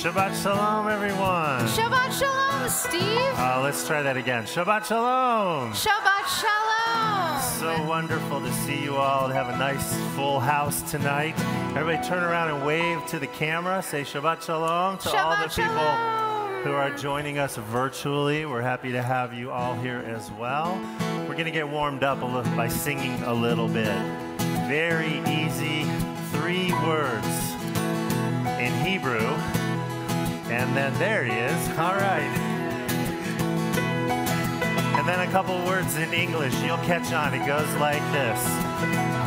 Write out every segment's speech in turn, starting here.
Shabbat Shalom, everyone. Shabbat Shalom, Steve. Let's try that again. Shabbat Shalom. Shabbat Shalom. So wonderful to see you all, to have a nice full house tonight. Everybody turn around and wave to the camera. Say Shabbat Shalom to all the people who are joining us virtually. We're happy to have you all here as well. We're going to get warmed up a little by singing a little bit. Very easy, 3 words in Hebrew. And then there he is. All right. And then a couple words in English. You'll catch on. It goes like this.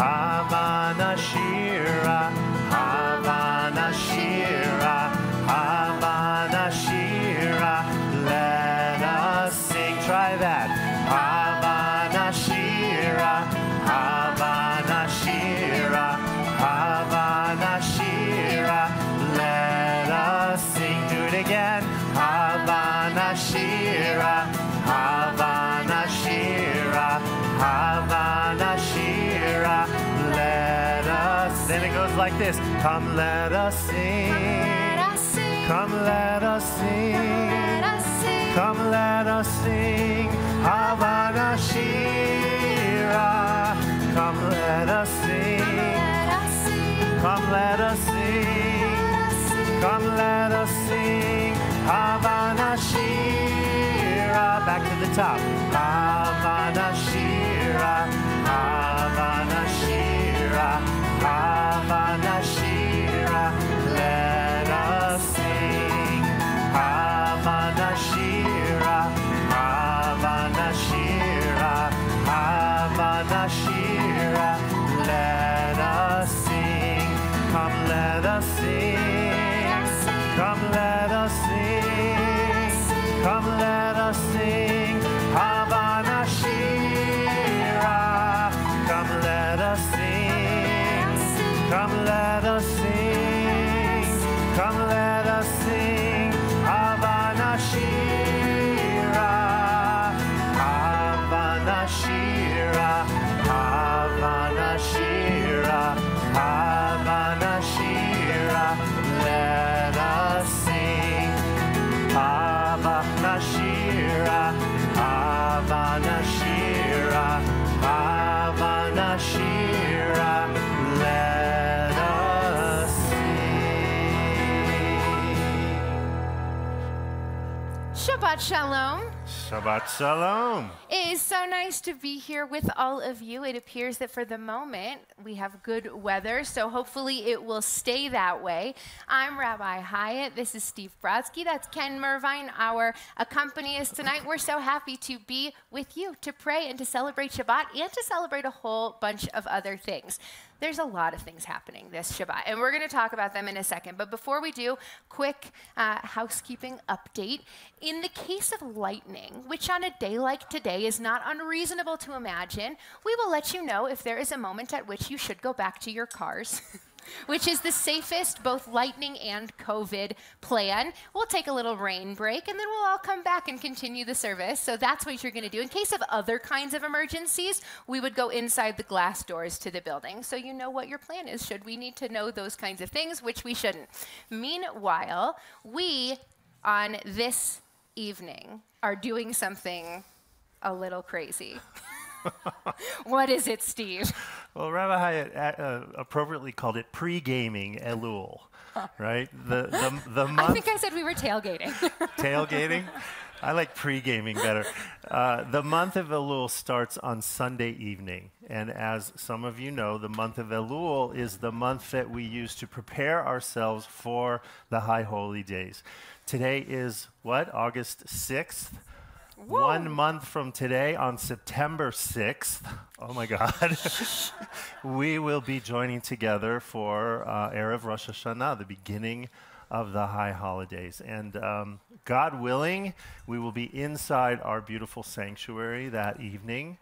Hava nashira, hava nashira, hava nashira. Let us sing. Try that. Hava nashira, hava nashira, hava nashira. Let us sing. Do it again. Hava nashira, hava nashira, hava nashira. Let us. Then it goes like this. Come, let us sing. Come, let us sing. Come, let us sing. Hava nashira. Come, let us sing. Come, let us sing. Come, let us sing. Hava nashira. Back to the top. Hava nashira. Hava nashira. Hava nashira. Let us sing. Hava nashira. Hava nashira. Hava nashira. Let us sing. Come, let us sing. Come, let us sing. Come, let us sing. Hava nashira. Come, let us sing. Come, let us sing. Come, let us sing. Hava nashira. Hava nashira. Hava nashira. Hava nashira. Let us sing. Hava nashira. Hava nashira. Hava nashira. Let us sing. Shabbat Shalom. Shabbat Shalom. It is so nice to be here with all of you. It appears that for the moment we have good weather, so hopefully it will stay that way. I'm Rabbi Hyatt. This is Steve Brodsky. That's Ken Mervine, our accompanist tonight. We're so happy to be with you to pray and to celebrate Shabbat and to celebrate a whole bunch of other things. There's a lot of things happening this Shabbat, and we're going to talk about them in a second. But before we do, quick housekeeping update. In the case of lightning, which on a day like today is not unreasonable to imagine, we will let you know if there is a moment at which you should go back to your cars, which is the safest, both lightning and COVID plan. We'll take a little rain break, and then we'll all come back and continue the service. So that's what you're going to do. In case of other kinds of emergencies, we would go inside the glass doors to the building. So you know what your plan is, should we need to know those kinds of things, which we shouldn't. Meanwhile, we, on this evening, are doing something a little crazy. What is it, Steve? Well, Rabbi Hyatt appropriately called it pre-gaming Elul, right? The month. I think I said we were tailgating. Tailgating? I like pre-gaming better. The month of Elul starts on Sunday evening. And as some of you know, the month of Elul is the month that we use to prepare ourselves for the High Holy Days. Today is what? August 6th? Whoa. 1 month from today, on September 6th, oh my God, we will be joining together for Erev Rosh Hashanah, the beginning of the high holidays. And God willing, we will be inside our beautiful sanctuary that evening,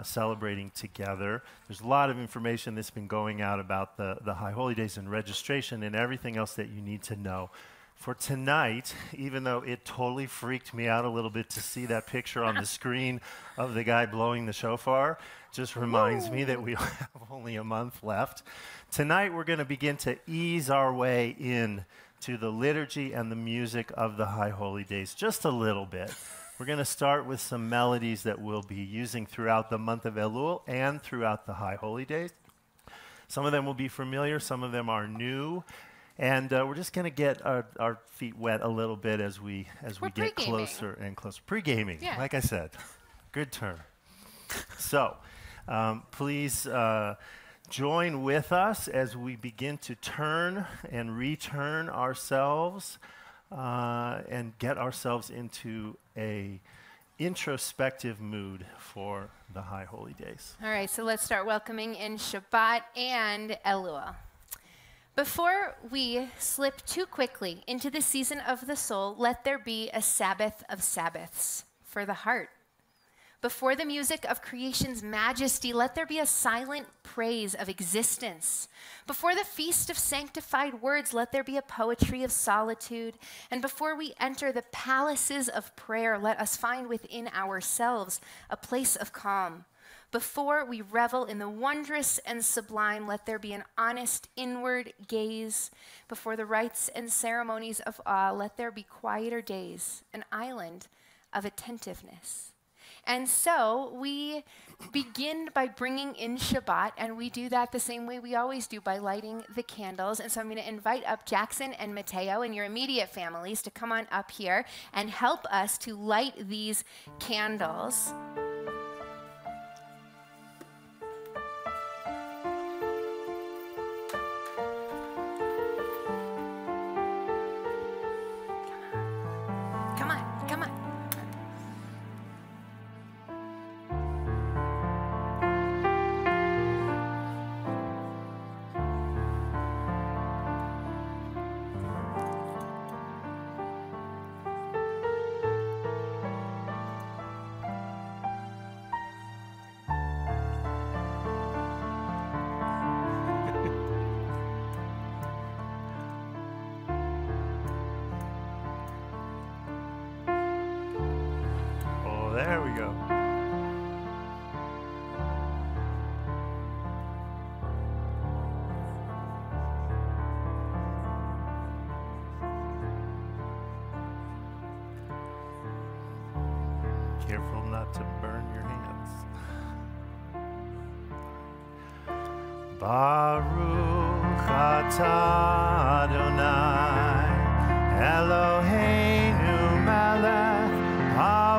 celebrating together. There's a lot of information that's been going out about the high holy days and registration and everything else that you need to know. For tonight, even though it totally freaked me out a little bit to see that picture on the screen of the guy blowing the shofar, just reminds me that we have only a month left. Tonight, we're going to begin to ease our way in to the liturgy and the music of the High Holy Days just a little bit. We're going to start with some melodies that we'll be using throughout the month of Elul and throughout the High Holy Days. Some of them will be familiar, some of them are new, and we're just going to get our feet wet a little bit as we get closer and closer. Pre-gaming, yeah. Like I said. Good term. So, please join with us as we begin to turn and return ourselves and get ourselves into a introspective mood for the High Holy Days. All right, so let's start welcoming in Shabbat and Elul. Before we slip too quickly into the season of the soul, let there be a Sabbath of Sabbaths for the heart. Before the music of creation's majesty, let there be a silent praise of existence. Before the feast of sanctified words, let there be a poetry of solitude. And before we enter the palaces of prayer, let us find within ourselves a place of calm. Before we revel in the wondrous and sublime, let there be an honest inward gaze. Before the rites and ceremonies of awe, let there be quieter days, an island of attentiveness. And so we begin by bringing in Shabbat, and we do that the same way we always do, by lighting the candles. And so I'm going to invite up Jackson and Mateo and your immediate families to come on up here and help us to light these candles. There we go. Careful not to burn your hands. Baruch atah Adonai Eloheinu melech haolam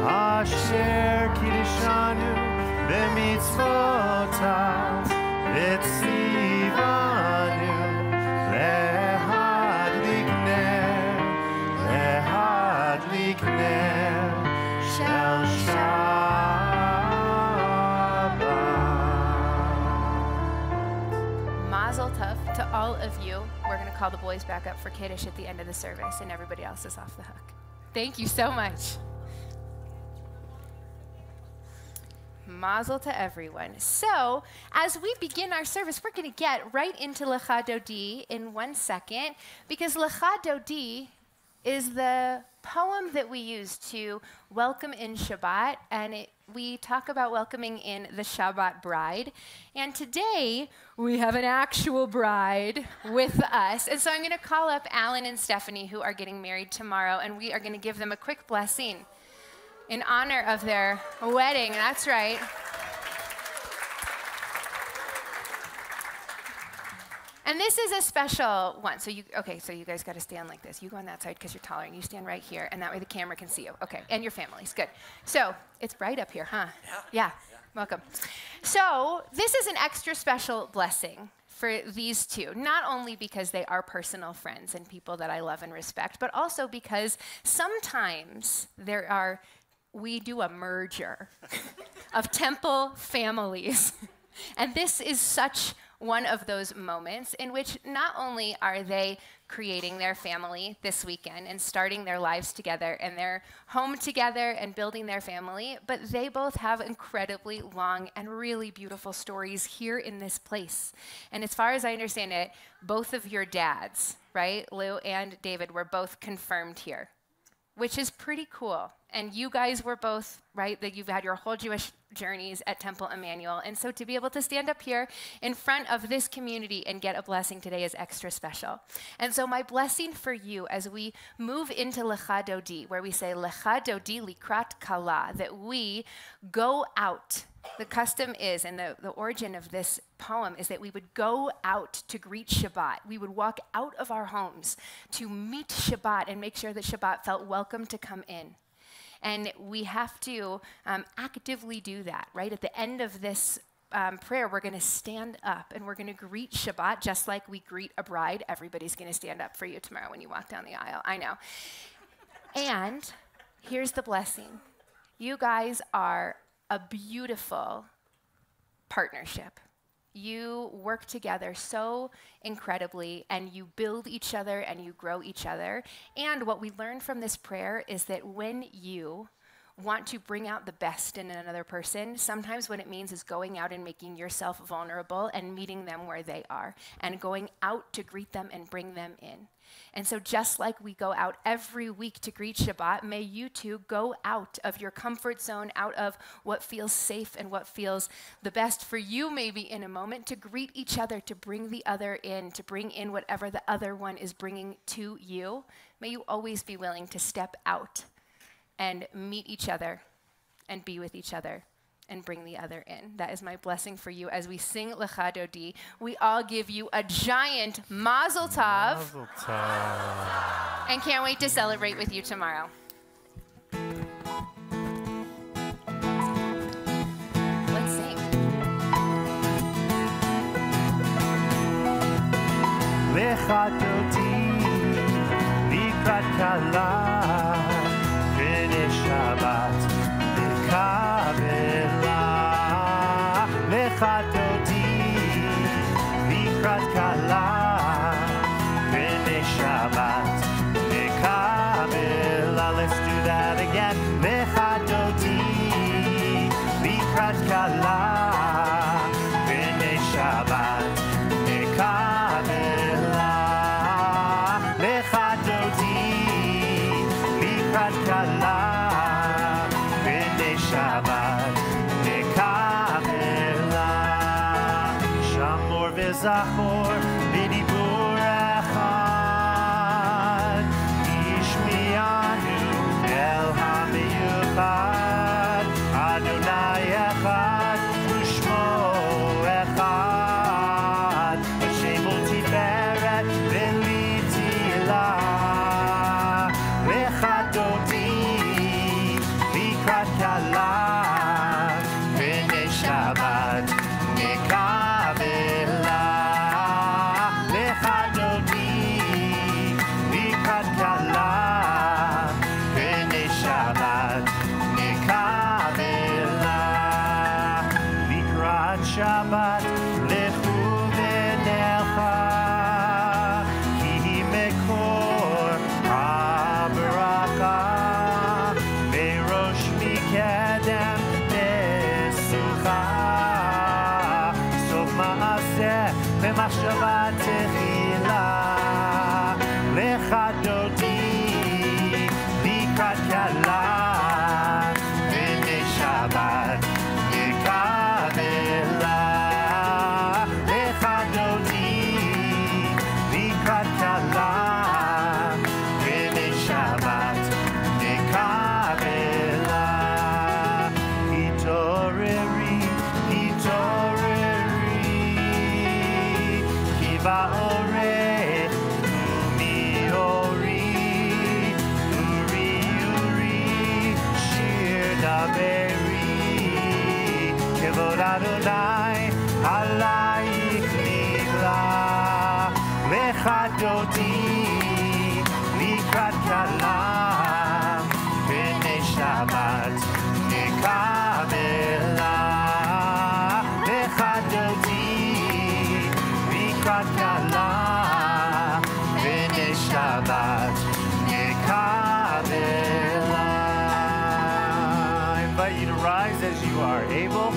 asher kiddushanu b'mitzvotav v'tzivanu lehadlik ner shel Shabbat. Mazel tov to all of you. We're going to call the boys back up for Kiddush at the end of the service, and everybody else is off the hook. Thank you so much. Mazel to everyone. So, as we begin our service, we're going to get right into Lecha Dodi in 1 second, because Lecha Dodi is the poem that we use to welcome in Shabbat, and we talk about welcoming in the Shabbat bride. And today, we have an actual bride with us. And so I'm going to call up Alan and Stephanie, who are getting married tomorrow, and we are going to give them a quick blessing in honor of their wedding. That's right. And this is a special one. So you guys got to stand like this. You go on that side because you're taller, and you stand right here, and that way the camera can see you. Okay, and your families. Good. So it's bright up here, huh? Yeah. Welcome. So this is an extra special blessing for these two, not only because they are personal friends and people that I love and respect, but also because sometimes we do a merger of temple families. And this is such one of those moments in which not only are they creating their family this weekend and starting their lives together and their home together and building their family, but they both have incredibly long and really beautiful stories here in this place. And as far as I understand it, both of your dads, right, Lou and David, were both confirmed here, which is pretty cool. And you guys were both, right, that you've had your whole Jewish journeys at Temple Emanuel. And so to be able to stand up here in front of this community and get a blessing today is extra special. And so my blessing for you as we move into Lecha Dodi, where we say Lecha Dodi likrat kala, that we go out. The custom is, and the origin of this poem is that we would go out to greet Shabbat. We would walk out of our homes to meet Shabbat and make sure that Shabbat felt welcome to come in. And we have to actively do that, right? At the end of this prayer, we're going to stand up and we're going to greet Shabbat just like we greet a bride. Everybody's going to stand up for you tomorrow when you walk down the aisle. I know. And here's the blessing. You guys are a beautiful partnership. You work together so incredibly, and you build each other and you grow each other. And what we learned from this prayer is that when you want to bring out the best in another person, sometimes what it means is going out and making yourself vulnerable and meeting them where they are and going out to greet them and bring them in. And so just like we go out every week to greet Shabbat, may you too go out of your comfort zone, out of what feels safe and what feels the best for you maybe in a moment, to greet each other, to bring the other in, to bring in whatever the other one is bringing to you. May you always be willing to step out and meet each other and be with each other and bring the other in. That is my blessing for you as we sing Lecha Dodi. We all give you a giant Mazel Tov. Mazel Tov. And can't wait to celebrate with you tomorrow. Let's sing. Lecha Dodi, likrat kala, b'nei Shabbat, lekabela. Lecha Dodi, likrat kala, b'nei Shabbat, lekabela. Let's do that again. Lecha Dodi, likrat kala, b'nei Shabbat, lekabela. Lecha Dodi, likrat kala, b'nei Shabbat, lekabela. Shamor v'zachor b'dibur echad, ishmianu el hamiyuchad, Adonai echad u'shmo echad, Hashem u'tiferet v'litila. Lecha Dodi, likrat kala, b'nei Shabbat, lekabela. Lecha Dodi, likrat kala, b'nei Shabbat, lekabela. Likrat Shabbat, lechu v'nelcha, ki mekor habaraka, merosh mikedem nesucha, sof ma'aseh v'machshava techila. Lecha Dodi, likrat kala, b'nei Shabbat, lekabela. Lecha Dodi, likrat kala, b'nei Shabbat, lekabela. Hitoreri, hitoreri, ki ba'orech u'miori, uri uri, shir daberi, kevod Adonai alayich nigla. Lecha Dodi, likrat kala, b'nei Shabbat, lekabela. Lecha Dodi, likrat kala, b'nei Shabbat, lekabela. I invite you to rise as you are able.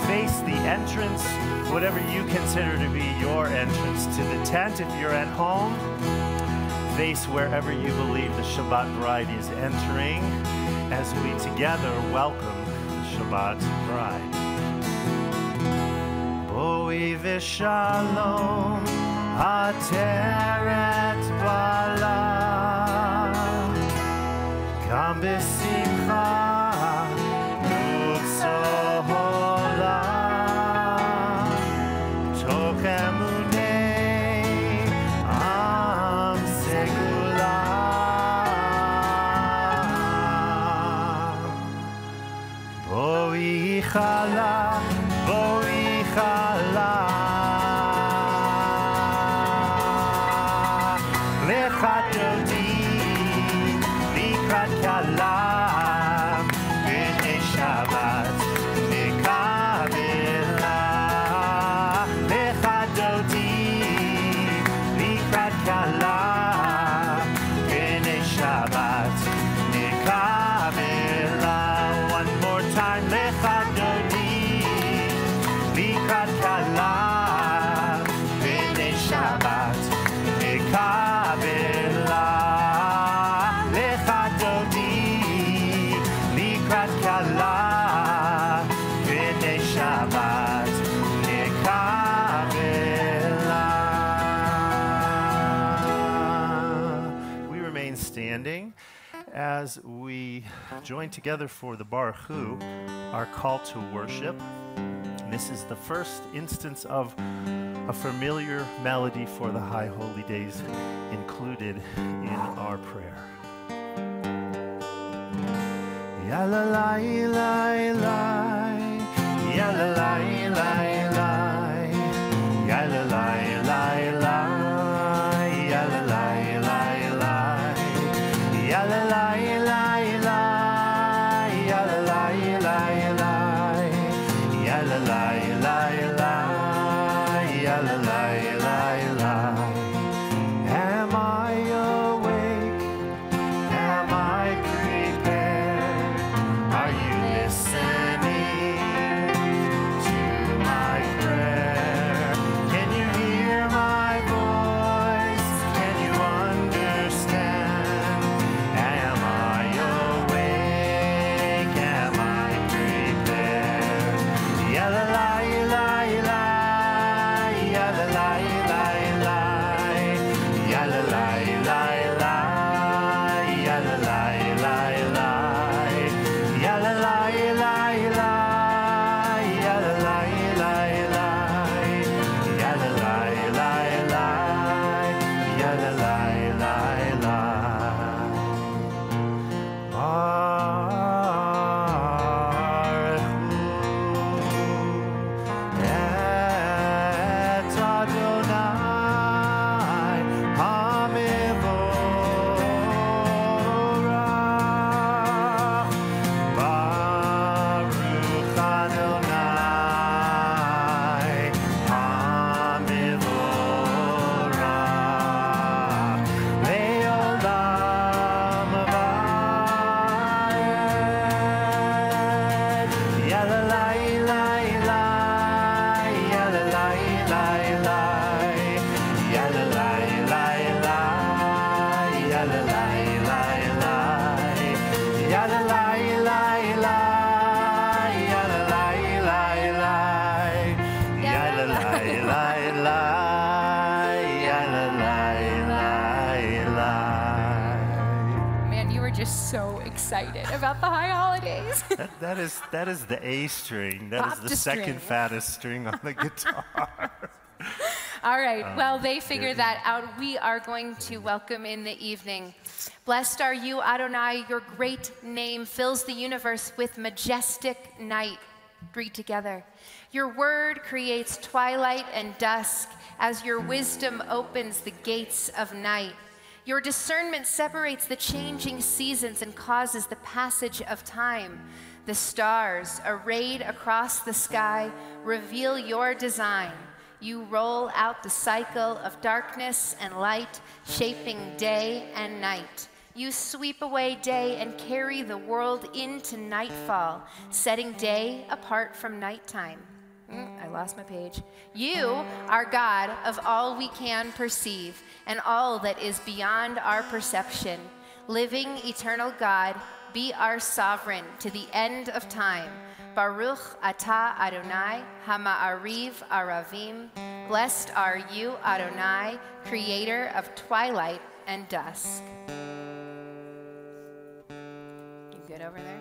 Face the entrance, whatever you consider to be your entrance to the tent. If you're at home, face wherever you believe the Shabbat bride is entering. as we together welcome Shabbat bride. Boi v'shalom ateret bala gam b'simcha utzola toch emunei am segula boi chala as we join together for the Baruch Hu, our call to worship. This is the first instance of a familiar melody for the High Holy Days included in our prayer. Ya la la la la, ya la la la la, ya la la la la, ya la la la la, ya la la. Excited about the high holidays. that is the A string. That is the second fattest string on the guitar. All right. Well, they figured that out. We are going to welcome in the evening. Blessed are you, Adonai. Your great name fills the universe with majestic night. Read together. Your word creates twilight and dusk as your wisdom opens the gates of night. Your discernment separates the changing seasons and causes the passage of time. The stars, arrayed across the sky, reveal your design. You roll out the cycle of darkness and light, shaping day and night. You sweep away day and carry the world into nightfall, setting day apart from nighttime. I lost my page. You are God of all we can perceive and all that is beyond our perception. Living eternal God, be our sovereign to the end of time. Baruch atah Adonai, hama'ariv aravim. Blessed are you, Adonai, creator of twilight and dusk. You good over there?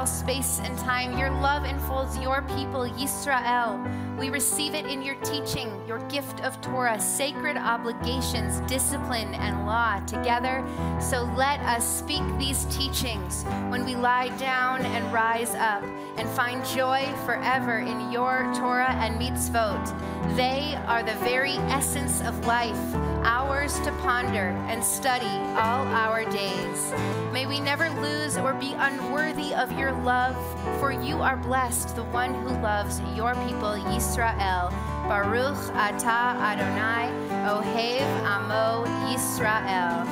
Space and time, your love enfolds your people, Yisrael. We receive it in your teaching, your gift of Torah, sacred obligations, discipline, and law together. So let us speak these teachings when we lie down and rise up and find joy forever in your Torah and mitzvot. They are the very essence of life, ours to ponder and study all our days. May we never lose or be unworthy of your love, for you are blessed, the one who loves your people, Yisrael. Baruch atah Adonai, ohev amo Yisrael.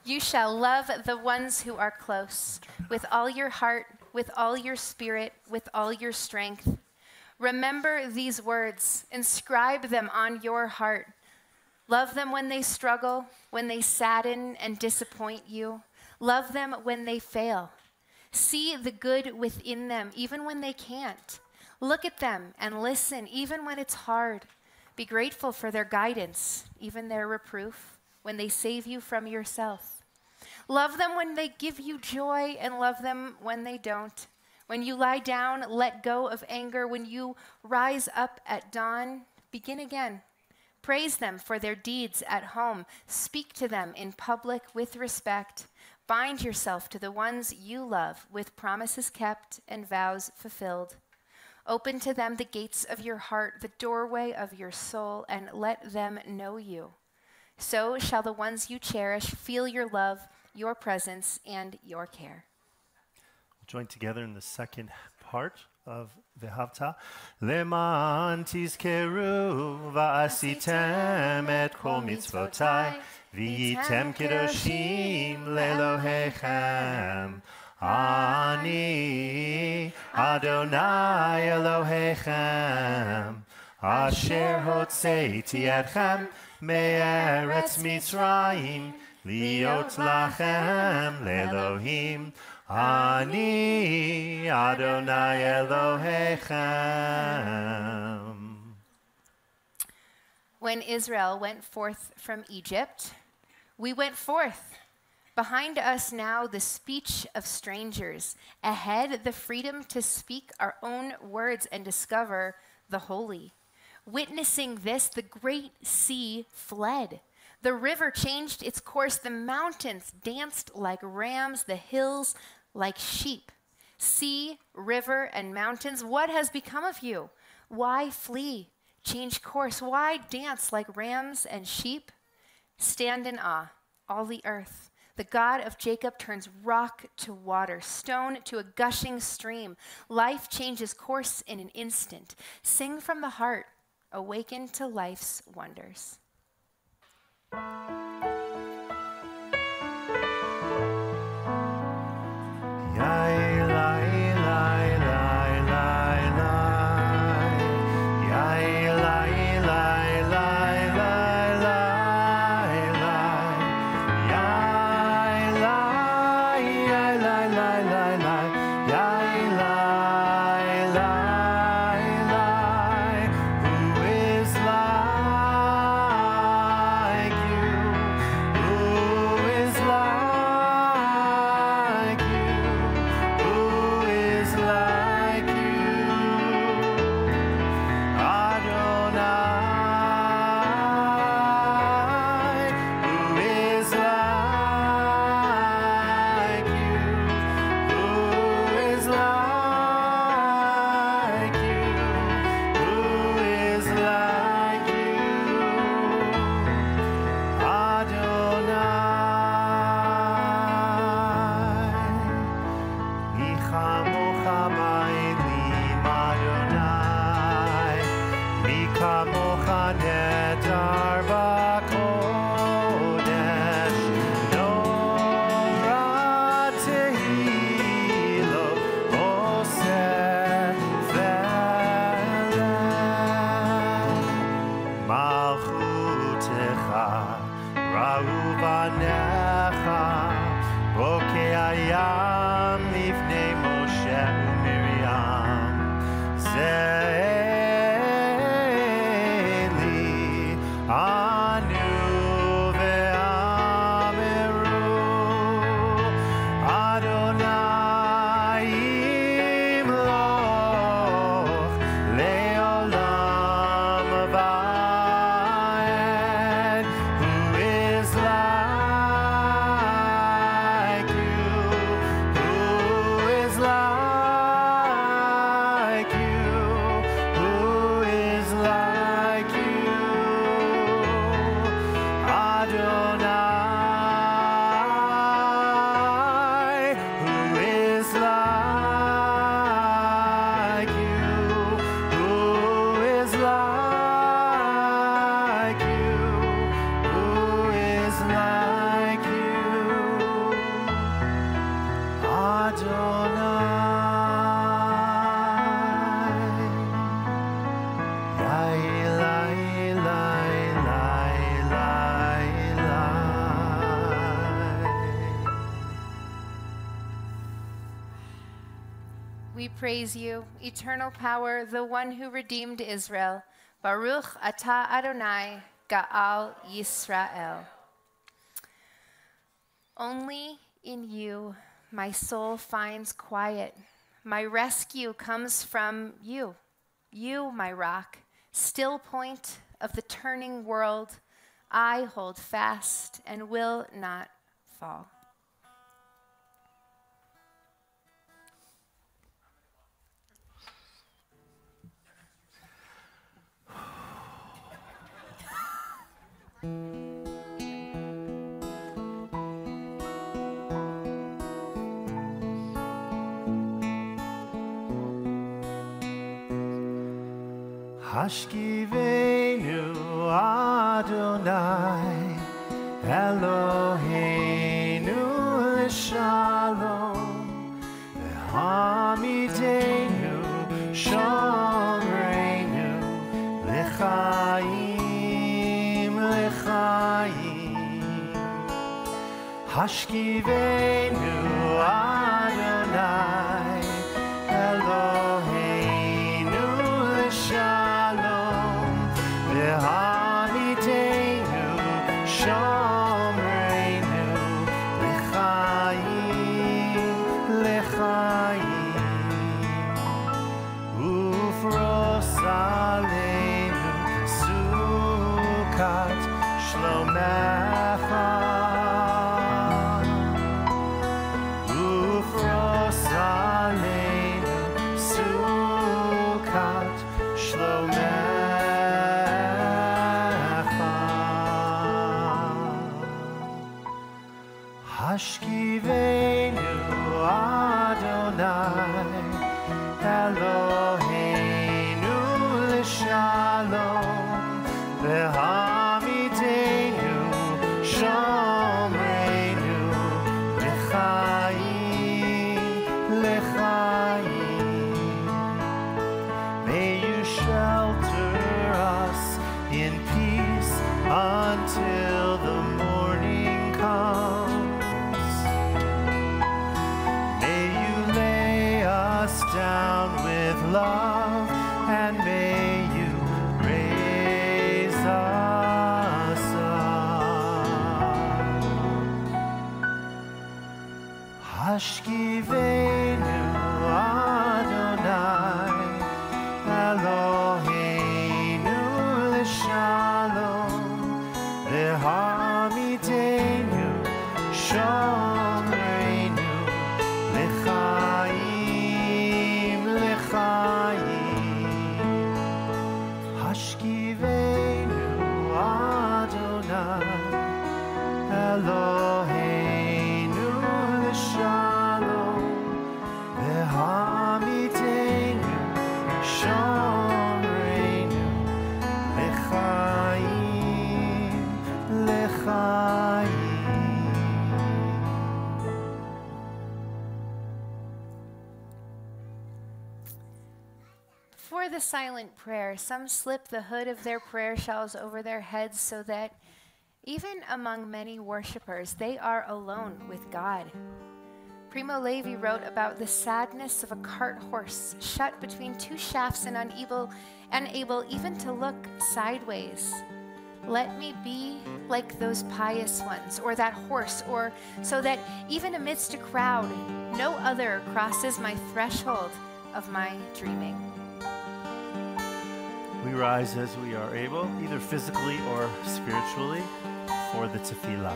You shall love the ones who are close, with all your heart, with all your spirit, with all your strength. Remember these words, inscribe them on your heart. Love them when they struggle, when they sadden and disappoint you. Love them when they fail. See the good within them, even when they can't. Look at them and listen, even when it's hard. Be grateful for their guidance, even their reproof, when they save you from yourself. Love them when they give you joy, and love them when they don't. When you lie down, let go of anger. When you rise up at dawn, begin again. Praise them for their deeds at home. Speak to them in public with respect. Bind yourself to the ones you love with promises kept and vows fulfilled. Open to them the gates of your heart, the doorway of your soul, and let them know you. So shall the ones you cherish feel your love, your presence, and your care. We'll join together in the second part of V'havta. Leman tizkeru va'asitem et kol mitzvotai v'yitem kedoshim le'Elohechem. Ani Adonai Elohechem asher hotzeiti etchem me'eretz Mitzrayim liot lachem le'Elohim. Ani Adonai Elohechem. When Israel went forth from Egypt, we went forth. Behind us now the speech of strangers. Ahead the freedom to speak our own words and discover the holy. Witnessing this, the great sea fled. The river changed its course. The mountains danced like rams, the hills like sheep. Sea, river, and mountains, what has become of you? Why flee? Change course. Why dance like rams and sheep? Stand in awe, all the earth. The God of Jacob turns rock to water, stone to a gushing stream. Life changes course in an instant. Sing from the heart, awaken to life's wonders. we praise you, eternal power, the one who redeemed Israel. Baruch atah Adonai, Ga'al Yisrael. Only in you my soul finds quiet. My rescue comes from you. You, my rock, still point of the turning world. I hold fast and will not fall. Hashkivenu Adonai Eloheinu l'shalom V'hamidenu shomreinu l'chaim l'chaim Hashkivenu Adonai Eloheinu l'shalom V'hamidenu shomreinu l'chaim l'chaim Ufros aleinu sukat shlomecha Ufros aleinu sukat shlomecha Hashkivenu Adonai Eloheinu l'shalom V'hamidenu shomreinu l'chaim l'chaim May you shelter us in peace until the morning comes. May you lay us down with love, and may you raise us up. Hashkivenu Adonai Eloheinu l'shalom V'hamidenu shomreinu l'chaim l'chaim Hashkivenu Adonai Eloheinu l'shalom V'hamidenu shomreinu l'chaim l'chaim For the silent prayer, some slip the hood of their prayer shawls over their heads so that even among many worshipers, they are alone with God. Primo Levi wrote about the sadness of a cart horse shut between two shafts and unable even to look sideways. Let me be like those pious ones, or that horse, or so that even amidst a crowd, no other crosses my threshold of my dreaming. We rise as we are able, either physically or spiritually, for the tefillah.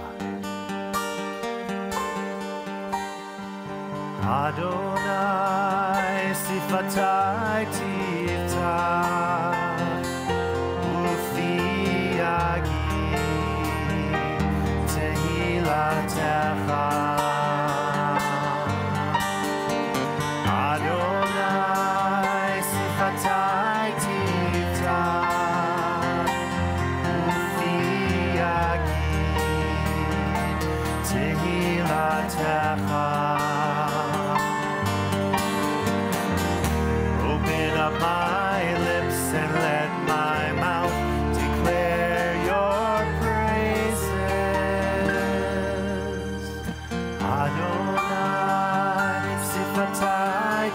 Adonai sifatai tiftach ufi agim tehilatecha Adonai sifatai tiftach ufi agim tehilatecha Up my lips and let my mouth declare your praises. Adonai sifatai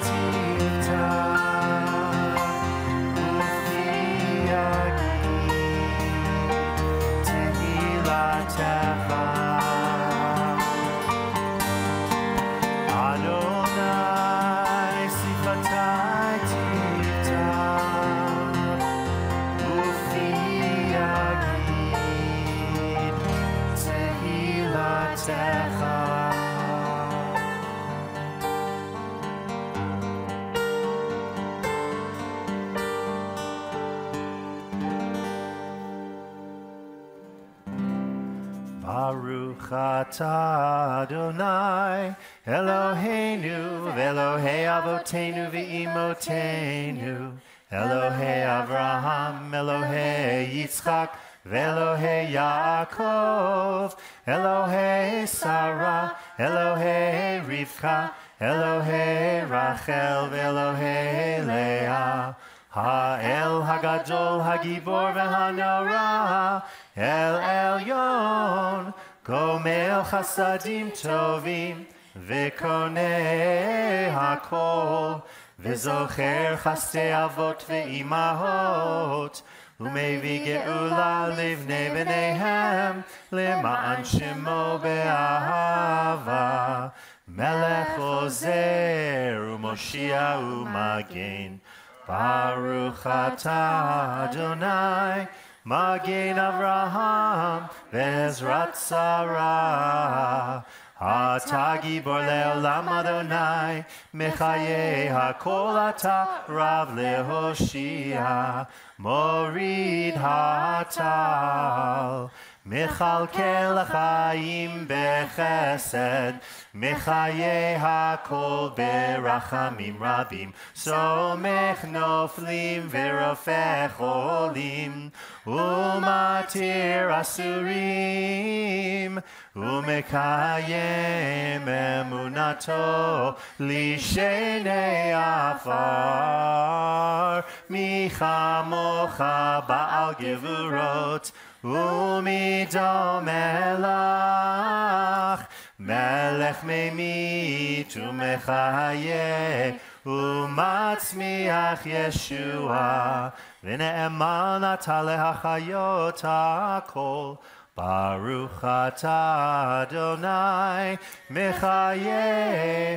Baruch atah Adonai Eloheinu v'Elohei Avotenu v'Imotenu Elohei Avraham Elohei Yitzchak v'Elohei Yaakov Elohei Sarah Elohei Rivka Elohei Rachel v'Elohei Leah Ha'el Hagadol Hagibor v'Hanora El Elyon Gomel Chasadim Tovim V'Konei HaKol V'Zocher Chastei Avot V'Imahot U'Mevi Geula Livnei B'neihem L'ma'an Shemo Be'ahava Melech Ozer U'Moshia U'Magen Baruch atah Adonai Magen Avraham Ve'ezrat Sarah Atah Gibor Le'olam Adonai Mechayei HaKol Atah Rav Lehoshia Morid HaTal Mechalkel Chaim Bechesed Mechayei HaKol Berachamim Rabim Somech Noflim V'Rofech Olim Umatir Asurim Umekayem Emunato Lishenei Afar Michamocha Ba'al Gevurot Umido Melach Melech Memit Umechaye Umatzmiach Yeshua V'ne'eman ata lehachayot HaKol Baruch atah Adonai Mechayei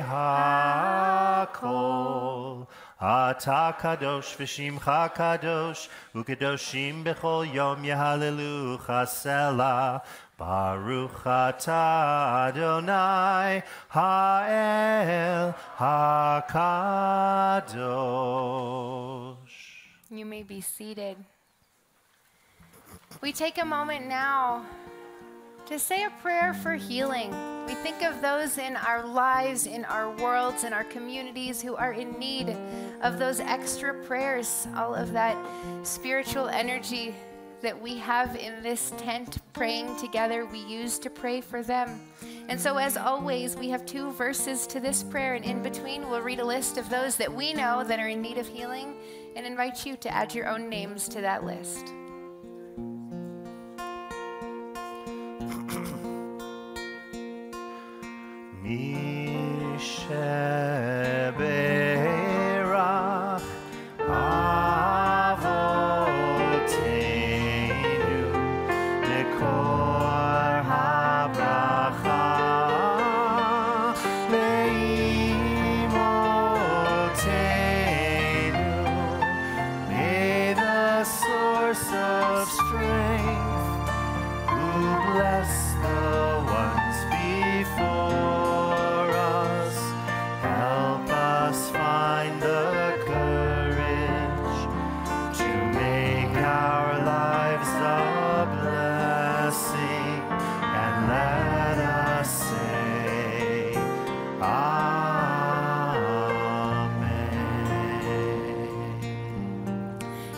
HaKol Ata kadosh v'shimcha kadosh u'kadoshim b'chol yom yehalelucha selah Baruch atah Adonai ha'el hakadosh. You may be seated. We take a moment now to say a prayer for healing. We think of those in our lives, in our worlds, in our communities who are in need of those extra prayers, all of that spiritual energy that we have in this tent praying together, we use to pray for them. And so as always, we have 2 verses to this prayer, and in between we'll read a list of those that we know that are in need of healing and invite you to add your own names to that list. Misheberach Avotenu Nekor HaBracha Leimotenu. May the source of strength who bless the ones before us help us find the courage to make our lives a blessing, and let us say Amen.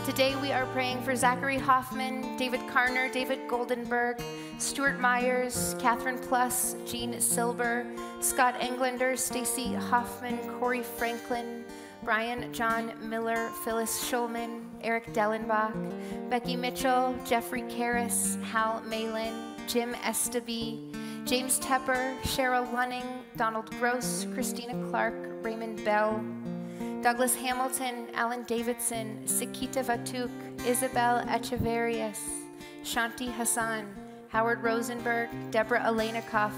Today we are praying for Zachary Hoffman, David Karner, David Goldenberg, Stuart Myers, Catherine Plus, Jean Silber, Scott Englander, Stacy Hoffman, Corey Franklin, Brian John Miller, Phyllis Schulman, Eric Dellenbach, Becky Mitchell, Jeffrey Karras, Hal Malin, Jim Estaby, James Tepper, Cheryl Lunning, Donald Gross, Christina Clark, Raymond Bell, Douglas Hamilton, Alan Davidson, Sikita Vatuk, Isabel Echeverius, Shanti Hassan, Howard Rosenberg, Deborah Alenikoff,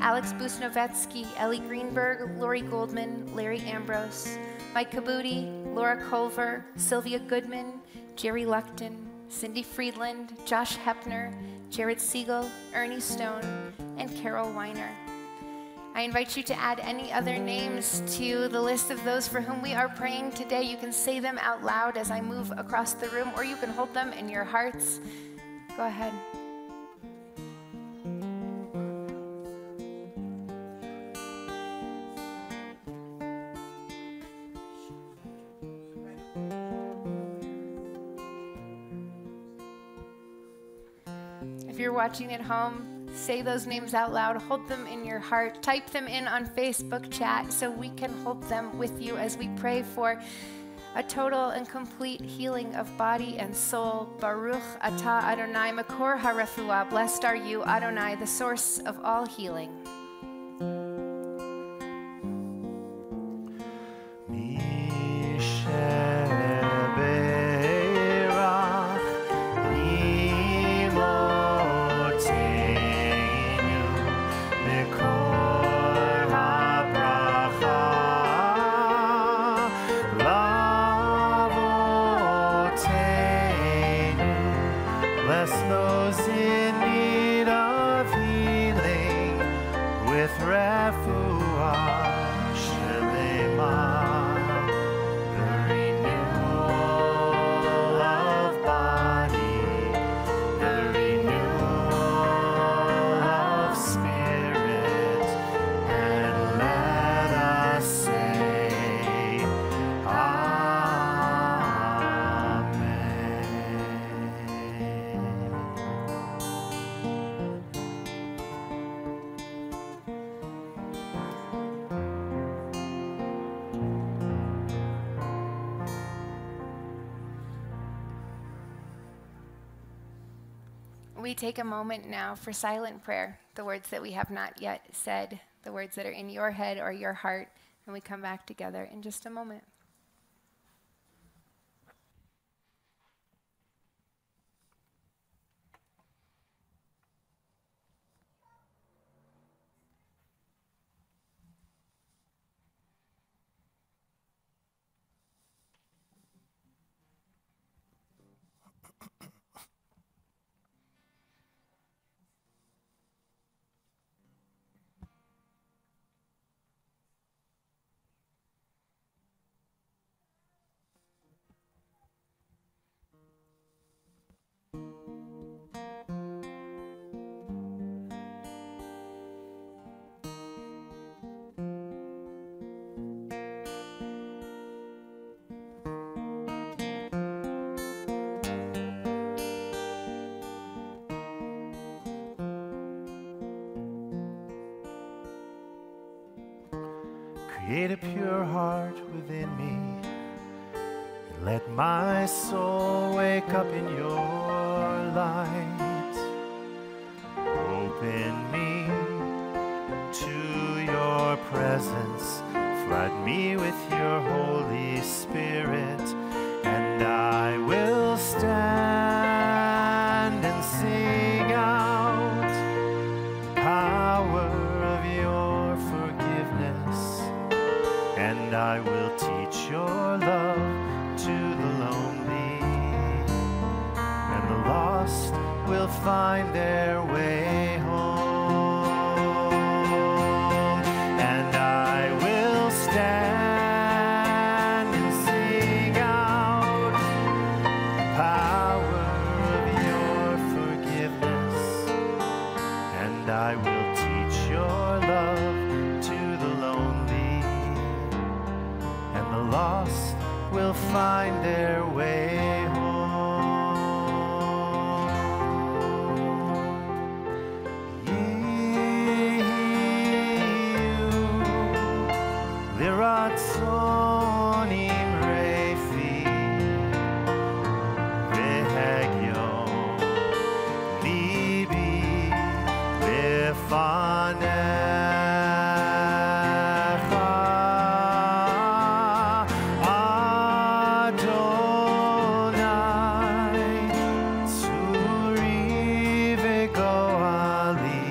Alex Busnovetsky, Ellie Greenberg, Lori Goldman, Larry Ambrose, Mike Kabuti, Laura Culver, Sylvia Goodman, Jerry Luckton, Cindy Friedland, Josh Hepner, Jared Siegel, Ernie Stone, and Carol Weiner. I invite you to add any other names to the list of those for whom we are praying today. You can say them out loud as I move across the room, or you can hold them in your hearts. Go ahead. If you're watching at home, say those names out loud, hold them in your heart, type them in on Facebook chat so we can hold them with you as we pray for a total and complete healing of body and soul. Baruch atah Adonai makor harefua. Blessed are you, Adonai, the source of all healing. We take a moment now for silent prayer, the words that we have not yet said, the words that are in your head or your heart, and we come back together in just a moment. Create a pure heart within me, and let my soul wake up in your light. Open me to your presence, flood me with your Holy Spirit, and I will stand and sing out the power of your forgiveness. And I will teach your love to the lonely, and the lost will find their way home. And I will stand and sing out the power of your forgiveness, and I will teach your love to the lonely, and the lost will find their way home. Liratzonim reifi vehegyo libi lefanecha Adonai tzuri vegoali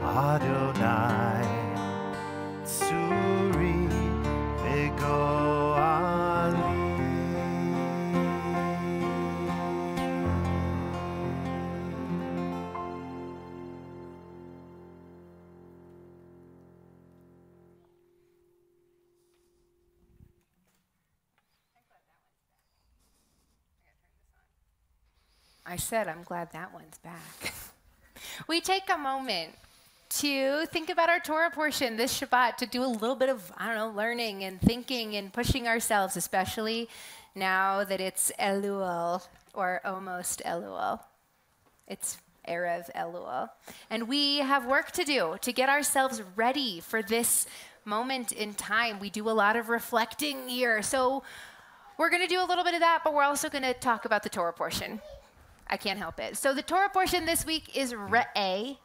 Adonai tzuri vegoali. I said I'm glad that one's back. We take a moment to think about our Torah portion this Shabbat, to do a little bit of, learning and thinking and pushing ourselves, especially now that it's Elul, or almost Elul. It's Erev Elul. And we have work to do to get ourselves ready for this moment in time. We do a lot of reflecting here. So we're going to do a little bit of that, but we're also going to talk about the Torah portion. I can't help it. So the Torah portion this week is R'eih.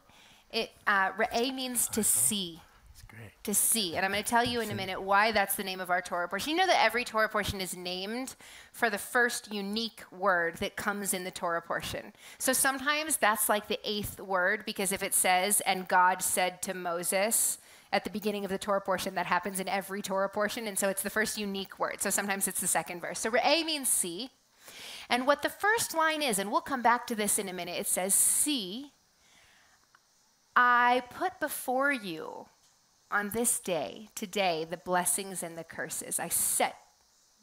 R'eih means to see. That's great. To see. And I'm going to tell you in a minute why that's the name of our Torah portion. You know that every Torah portion is named for the first unique word that comes in the Torah portion. So sometimes that's like the 8th word, because if it says, and God said to Moses, at the beginning of the Torah portion, that happens in every Torah portion, and so it's the first unique word. So sometimes it's the 2nd verse. So R'eih means see. And what the first line is, and we'll come back to this in a minute, it says, see, I put before you on this day, today, the blessings and the curses. I set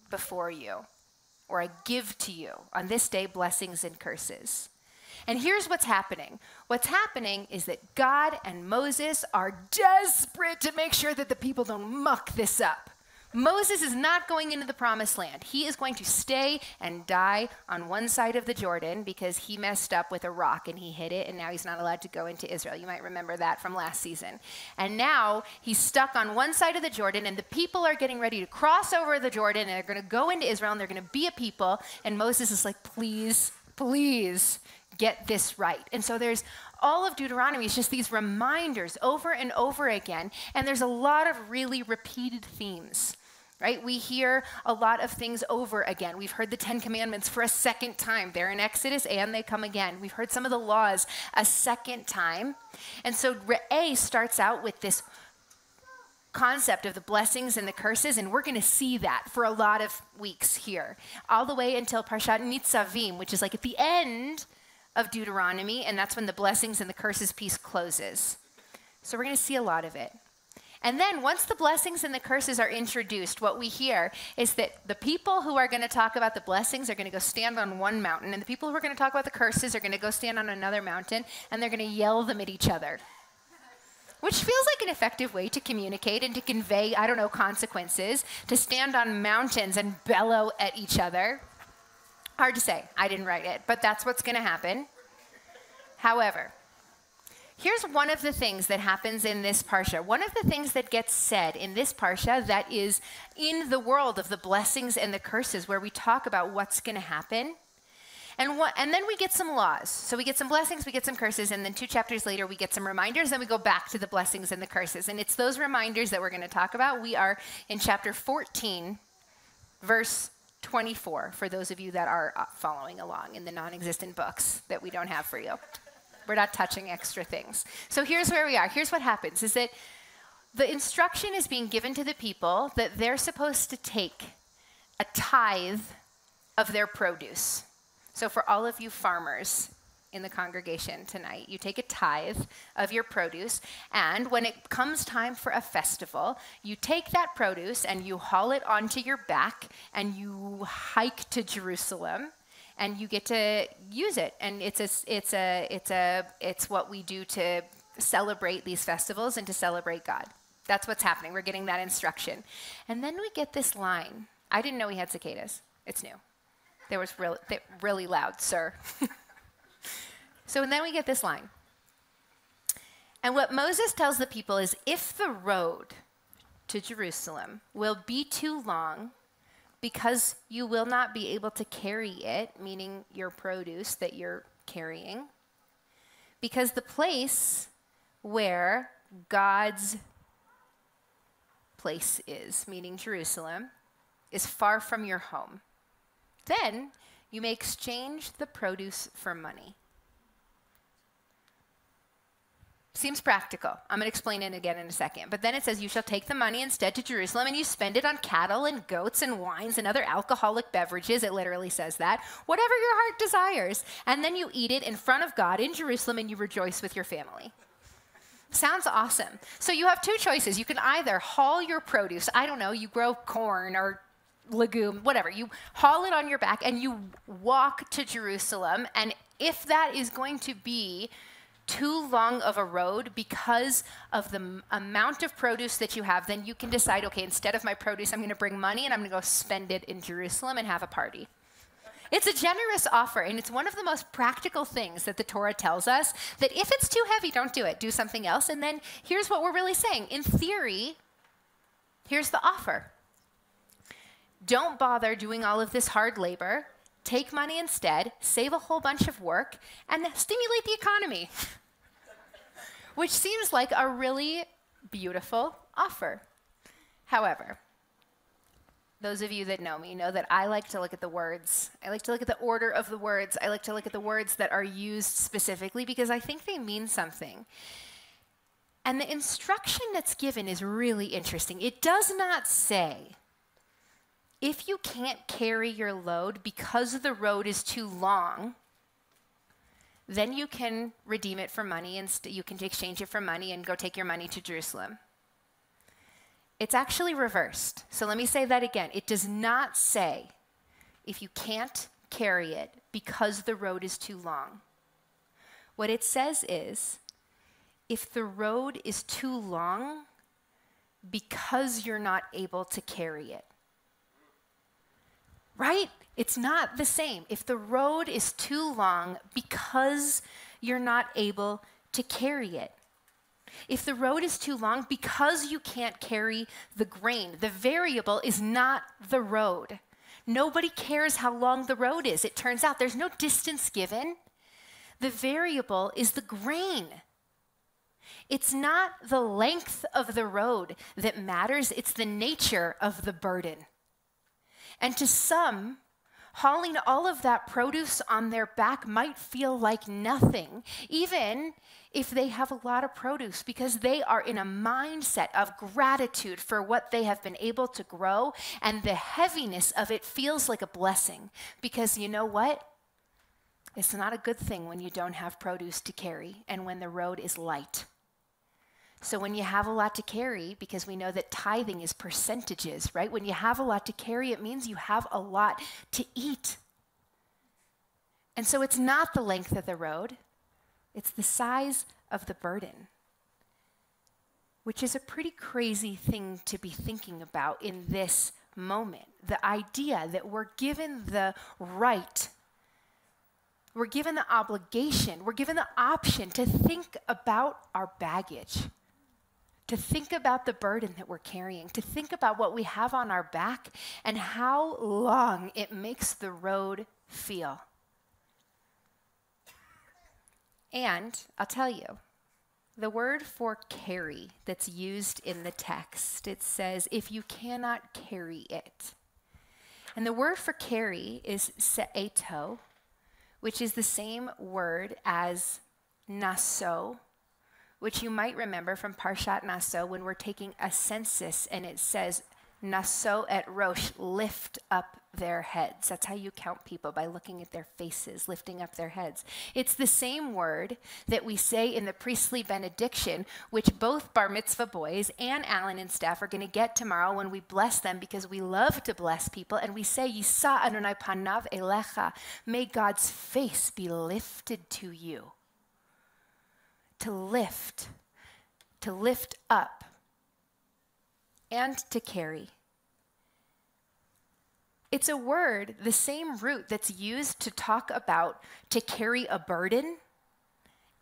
before you, or I give to you on this day blessings and curses. And here's what's happening. What's happening is that God and Moses are desperate to make sure that the people don't muck this up. Moses is not going into the promised land. He is going to stay and die on one side of the Jordan because he messed up with a rock and he hit it, and now he's not allowed to go into Israel. You might remember that from last season. And now he's stuck on one side of the Jordan, and the people are getting ready to cross over the Jordan, and they're going to go into Israel, and they're going to be a people. And Moses is like, please, please get this right. And so there's all of Deuteronomy is just these reminders over and over again, and there's a lot of really repeated themes. Right? We hear a lot of things over again. We've heard the 10 Commandments for a second time. They're in Exodus and they come again. We've heard some of the laws a second time. And so R'eih starts out with this concept of the blessings and the curses, and we're going to see that for a lot of weeks here, all the way until Parashat Nitzavim, which is like at the end of Deuteronomy, and that's when the blessings and the curses piece closes. So we're going to see a lot of it. And then once the blessings and the curses are introduced, what we hear is that the people who are going to talk about the blessings are going to go stand on one mountain, and the people who are going to talk about the curses are going to go stand on another mountain, and they're going to yell them at each other, which feels like an effective way to communicate and to convey, consequences, to stand on mountains and bellow at each other. Hard to say. I didn't write it, but that's what's going to happen. However, here's one of the things that happens in this parsha. One of the things that gets said in this parsha that is in the world of the blessings and the curses, where we talk about what's going to happen. And then we get some laws. So we get some blessings, we get some curses, and then 2 chapters later we get some reminders, and we go back to the blessings and the curses. And it's those reminders that we're going to talk about. We are in chapter 14, verse 24, for those of you that are following along in the non-existent books that we don't have for you. We're not touching extra things. So here's where we are. Here's what happens, is that the instruction is being given to the people that they're supposed to take a tithe of their produce. So for all of you farmers in the congregation tonight, you take a tithe of your produce, and when it comes time for a festival, you take that produce and you haul it onto your back and you hike to Jerusalem, and you get to use it. And it's what we do to celebrate these festivals and to celebrate God. That's what's happening. We're getting that instruction. And then we get this line. I didn't know we had cicadas. It's new. They was really loud, sir. So then we get this line. And what Moses tells the people is, if the road to Jerusalem will be too long, because you will not be able to carry it, meaning your produce that you're carrying, because the place where God's place is, meaning Jerusalem, is far from your home, then you may exchange the produce for money. Seems practical. I'm going to explain it again in a second. But then it says, you shall take the money instead to Jerusalem, and you spend it on cattle and goats and wines and other alcoholic beverages. It literally says that. Whatever your heart desires. And then you eat it in front of God in Jerusalem, and you rejoice with your family. Sounds awesome. So you have 2 choices. You can either haul your produce. I don't know, you grow corn or legume, whatever. You haul it on your back, and you walk to Jerusalem, and If that is going to be too long of a road because of the amount of produce that you have, then you can decide, okay, instead of my produce, I'm going to bring money and I'm going to go spend it in Jerusalem and have a party. It's a generous offer, and it's one of the most practical things that the Torah tells us, that if it's too heavy, don't do it. Do something else. And then here's what we're really saying. In theory, here's the offer. Don't bother doing all of this hard labor. Take money instead, save a whole bunch of work, and stimulate the economy. Which seems like a really beautiful offer. However, those of you that know me know that I like to look at the words. I like to look at the order of the words. I like to look at the words that are used specifically because I think they mean something. And the instruction that's given is really interesting. It does not say, if you can't carry your load because the road is too long, then you can redeem it for money and you can exchange it for money and go take your money to Jerusalem. It's actually reversed. So let me say that again. It does not say, if you can't carry it because the road is too long. What it says is, if the road is too long because you're not able to carry it. Right? It's not the same. If the road is too long because you're not able to carry it. If the road is too long because you can't carry the grain, the variable is not the road. Nobody cares how long the road is. It turns out there's no distance given. The variable is the grain. It's not the length of the road that matters, it's the nature of the burden. And to some, hauling all of that produce on their back might feel like nothing, even if they have a lot of produce, because they are in a mindset of gratitude for what they have been able to grow, and the heaviness of it feels like a blessing. Because you know what? It's not a good thing when you don't have produce to carry and when the road is light. So when you have a lot to carry, because we know that tithing is percentages, right? When you have a lot to carry, it means you have a lot to eat. And so it's not the length of the road, it's the size of the burden, which is a pretty crazy thing to be thinking about in this moment. The idea that we're given the right, we're given the obligation, we're given the option to think about our baggage, to think about the burden that we're carrying, to think about what we have on our back and how long it makes the road feel. And I'll tell you, the word for carry that's used in the text, it says, if you cannot carry it. And the word for carry is se'eto, which is the same word as naso, which you might remember from Parashat Naso when we're taking a census and it says, naso et rosh, lift up their heads. That's how you count people, by looking at their faces, lifting up their heads. It's the same word that we say in the priestly benediction, which both bar mitzvah boys and Alan and Steph are going to get tomorrow when we bless them, because we love to bless people. And we say, Yisa Adonai panav elecha, may God's face be lifted to you. To lift up, and to carry. It's a word, the same root that's used to talk about to carry a burden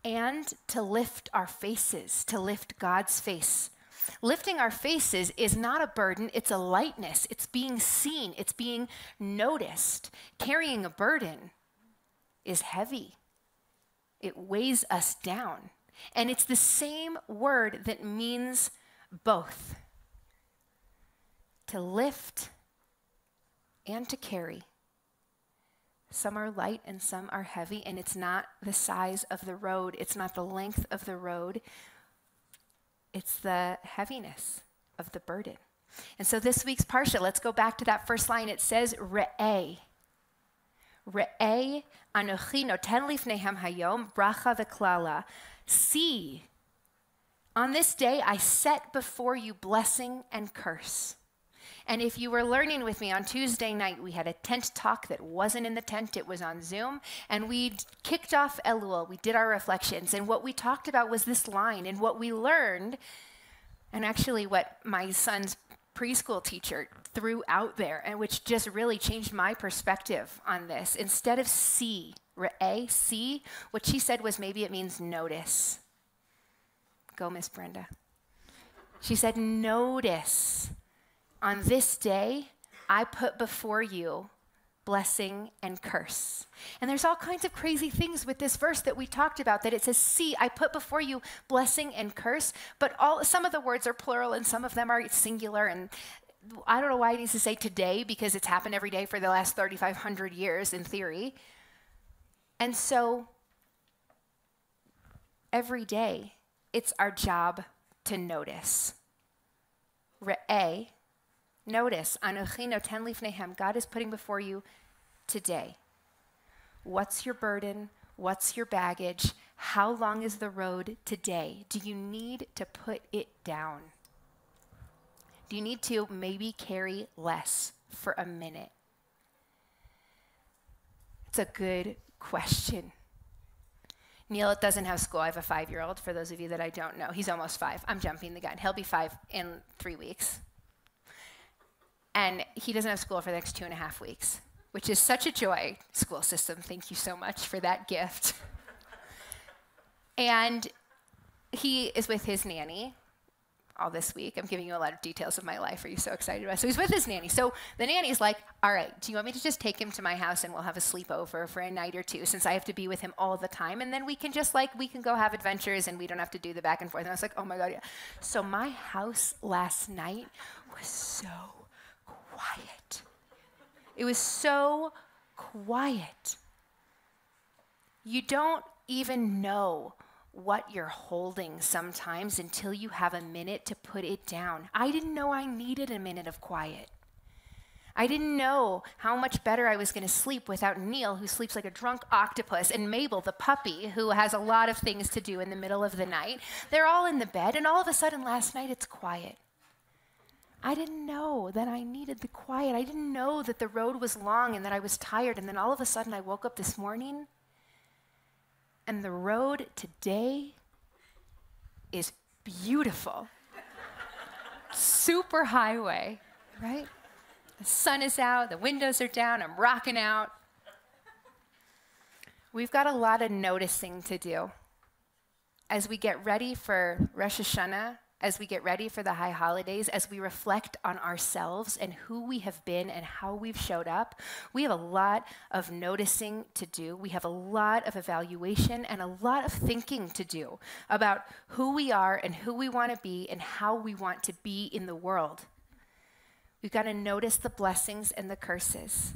and to lift our faces, to lift God's face. Lifting our faces is not a burden, it's a lightness. It's being seen, it's being noticed. Carrying a burden is heavy. It weighs us down. And it's the same word that means both. To lift and to carry. Some are light and some are heavy, and it's not the size of the road. It's not the length of the road. It's the heaviness of the burden. And so this week's Parsha, let's go back to that first line. It says, R'eih. R'eih anochi noten lifnehem hayom bracha v'klala. See, on this day I set before you blessing and curse. And if you were learning with me on Tuesday night, we had a tent talk that wasn't in the tent, it was on Zoom. And we kicked off Elul, we did our reflections. And what we talked about was this line. And what we learned, and actually what my son's preschool teacher threw out there, and which just really changed my perspective on this. Instead of see, R'eih, see, what she said was maybe it means notice. Go, Miss Brenda. She said, notice. On this day, I put before you blessing and curse. And there's all kinds of crazy things with this verse that we talked about, that it says, see, I put before you blessing and curse, but some of the words are plural and some of them are singular. And I don't know why it needs to say today, because it's happened every day for the last 3,500 years in theory. And so every day, it's our job to notice. R'eih, notice, Anochi noten lifnehem, God is putting before you today. What's your burden? What's your baggage? How long is the road today? Do you need to put it down? Do you need to maybe carry less for a minute? It's a good question. Neil doesn't have school. I have a 5-year-old, for those of you that I don't know. He's almost 5. I'm jumping the gun. He'll be 5 in 3 weeks. And he doesn't have school for the next 2.5 weeks, which is such a joy. School system, thank you so much for that gift. And he is with his nanny all this week. I'm giving you a lot of details of my life. Are you so excited about it? So he's with his nanny. So the nanny's like, all right, do you want me to just take him to my house and we'll have a sleepover for a night or two, since I have to be with him all the time? And then we can just we can go have adventures and we don't have to do the back and forth. And I was like, oh my God, yeah. So my house last night was so quiet. It was so quiet. You don't even know what you're holding sometimes until you have a minute to put it down. I didn't know I needed a minute of quiet. I didn't know how much better I was going to sleep without Neil, who sleeps like a drunk octopus, and Mabel, the puppy, who has a lot of things to do in the middle of the night. They're all in the bed, and all of a sudden last night it's quiet. I didn't know that I needed the quiet. I didn't know that the road was long and that I was tired. And then all of a sudden I woke up this morning and the road today is beautiful. Super highway, right? The sun is out, the windows are down, I'm rocking out. We've got a lot of noticing to do. As we get ready for Rosh Hashanah, as we get ready for the high holidays, as we reflect on ourselves and who we have been and how we've showed up, we have a lot of noticing to do. We have a lot of evaluation and a lot of thinking to do about who we are and who we want to be and how we want to be in the world. We've got to notice the blessings and the curses.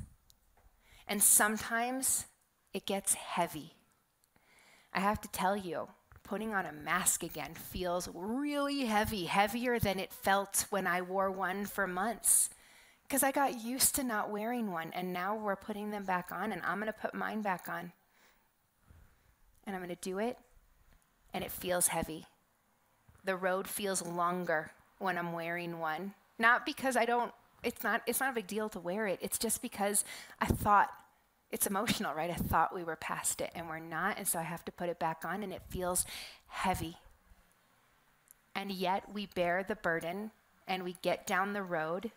And sometimes it gets heavy. I have to tell you, putting on a mask again feels really heavy, heavier than it felt when I wore one for months, because I got used to not wearing one, and now we're putting them back on, and I'm going to put mine back on. And I'm going to do it, and it feels heavy. The road feels longer when I'm wearing one. Not because it's not a big deal to wear it. It's just because I thought, it's emotional, right? I thought we were past it, and we're not, and so I have to put it back on, and it feels heavy. And yet we bear the burden, and we get down the road,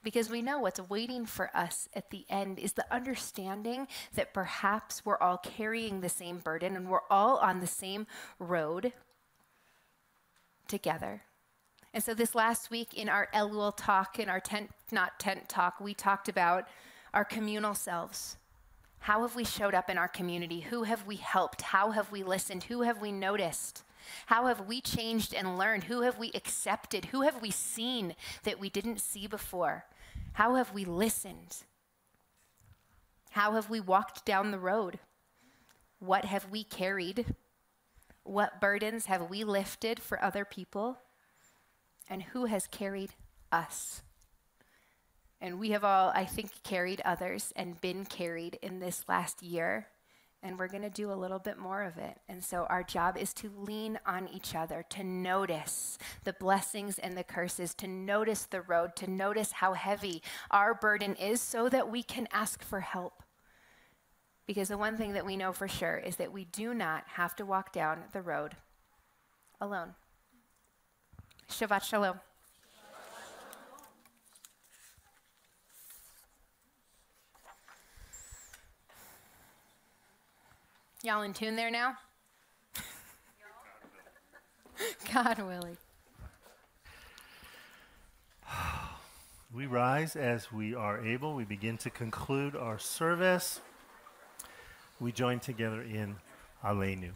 because we know what's waiting for us at the end is the understanding that perhaps we're all carrying the same burden, and we're all on the same road together. And so this last week in our Elul talk, in our tent talk, we talked about our communal selves. How have we showed up in our community? Who have we helped? How have we listened? Who have we noticed? How have we changed and learned? Who have we accepted? Who have we seen that we didn't see before? How have we listened? How have we walked down the road? What have we carried? What burdens have we lifted for other people? And who has carried us? And we have all, I think, carried others and been carried in this last year. and we're going to do a little bit more of it. And so our job is to lean on each other, to notice the blessings and the curses, to notice the road, to notice how heavy our burden is so that we can ask for help. Because the one thing that we know for sure is that we do not have to walk down the road alone. Shabbat shalom. Y'all in tune there now? God willing. We rise as we are able. We begin to conclude our service. We join together in Aleinu.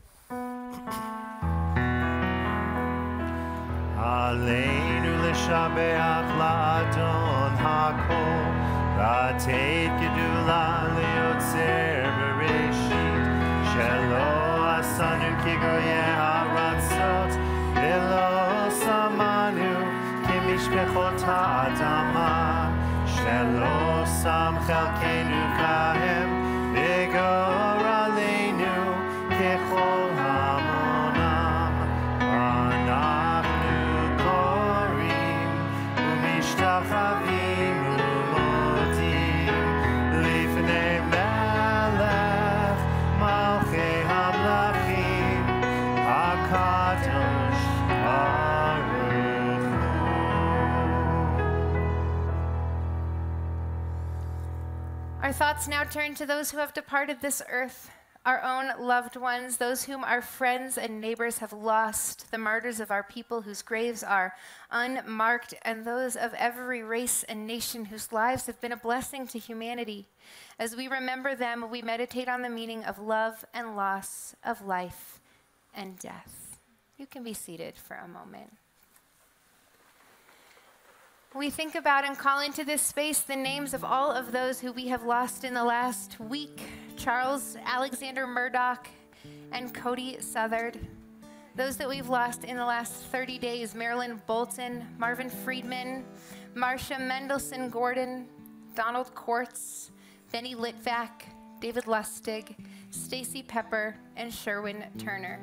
Aleinu l'shabeach la'adon hakol, v'ateit gedula liotzer bereshit, shelo asanu kigoyeh haratzot, v'lo samanu kimishpechot ha'adama, shelo sam chelkenu kahem, v'gor aleinu kechol hamonam, v'anachnu korim u'mishtachavim u'modim lifnei melech malchei hamlachim hakadosh baruch hu. Our thoughts now turn to those who have departed this earth, our own loved ones, those whom our friends and neighbors have lost, the martyrs of our people whose graves are unmarked, and those of every race and nation whose lives have been a blessing to humanity. As we remember them, we meditate on the meaning of love and loss, of life and death. You can be seated for a moment. We think about and call into this space the names of all of those who we have lost in the last week: Charles Alexander Murdoch and Cody Southard. Those that we've lost in the last 30 days: Marilyn Bolton, Marvin Friedman, Marcia Mendelson Gordon, Donald Quartz, Benny Litvak, David Lustig, Stacy Pepper, and Sherwin Turner.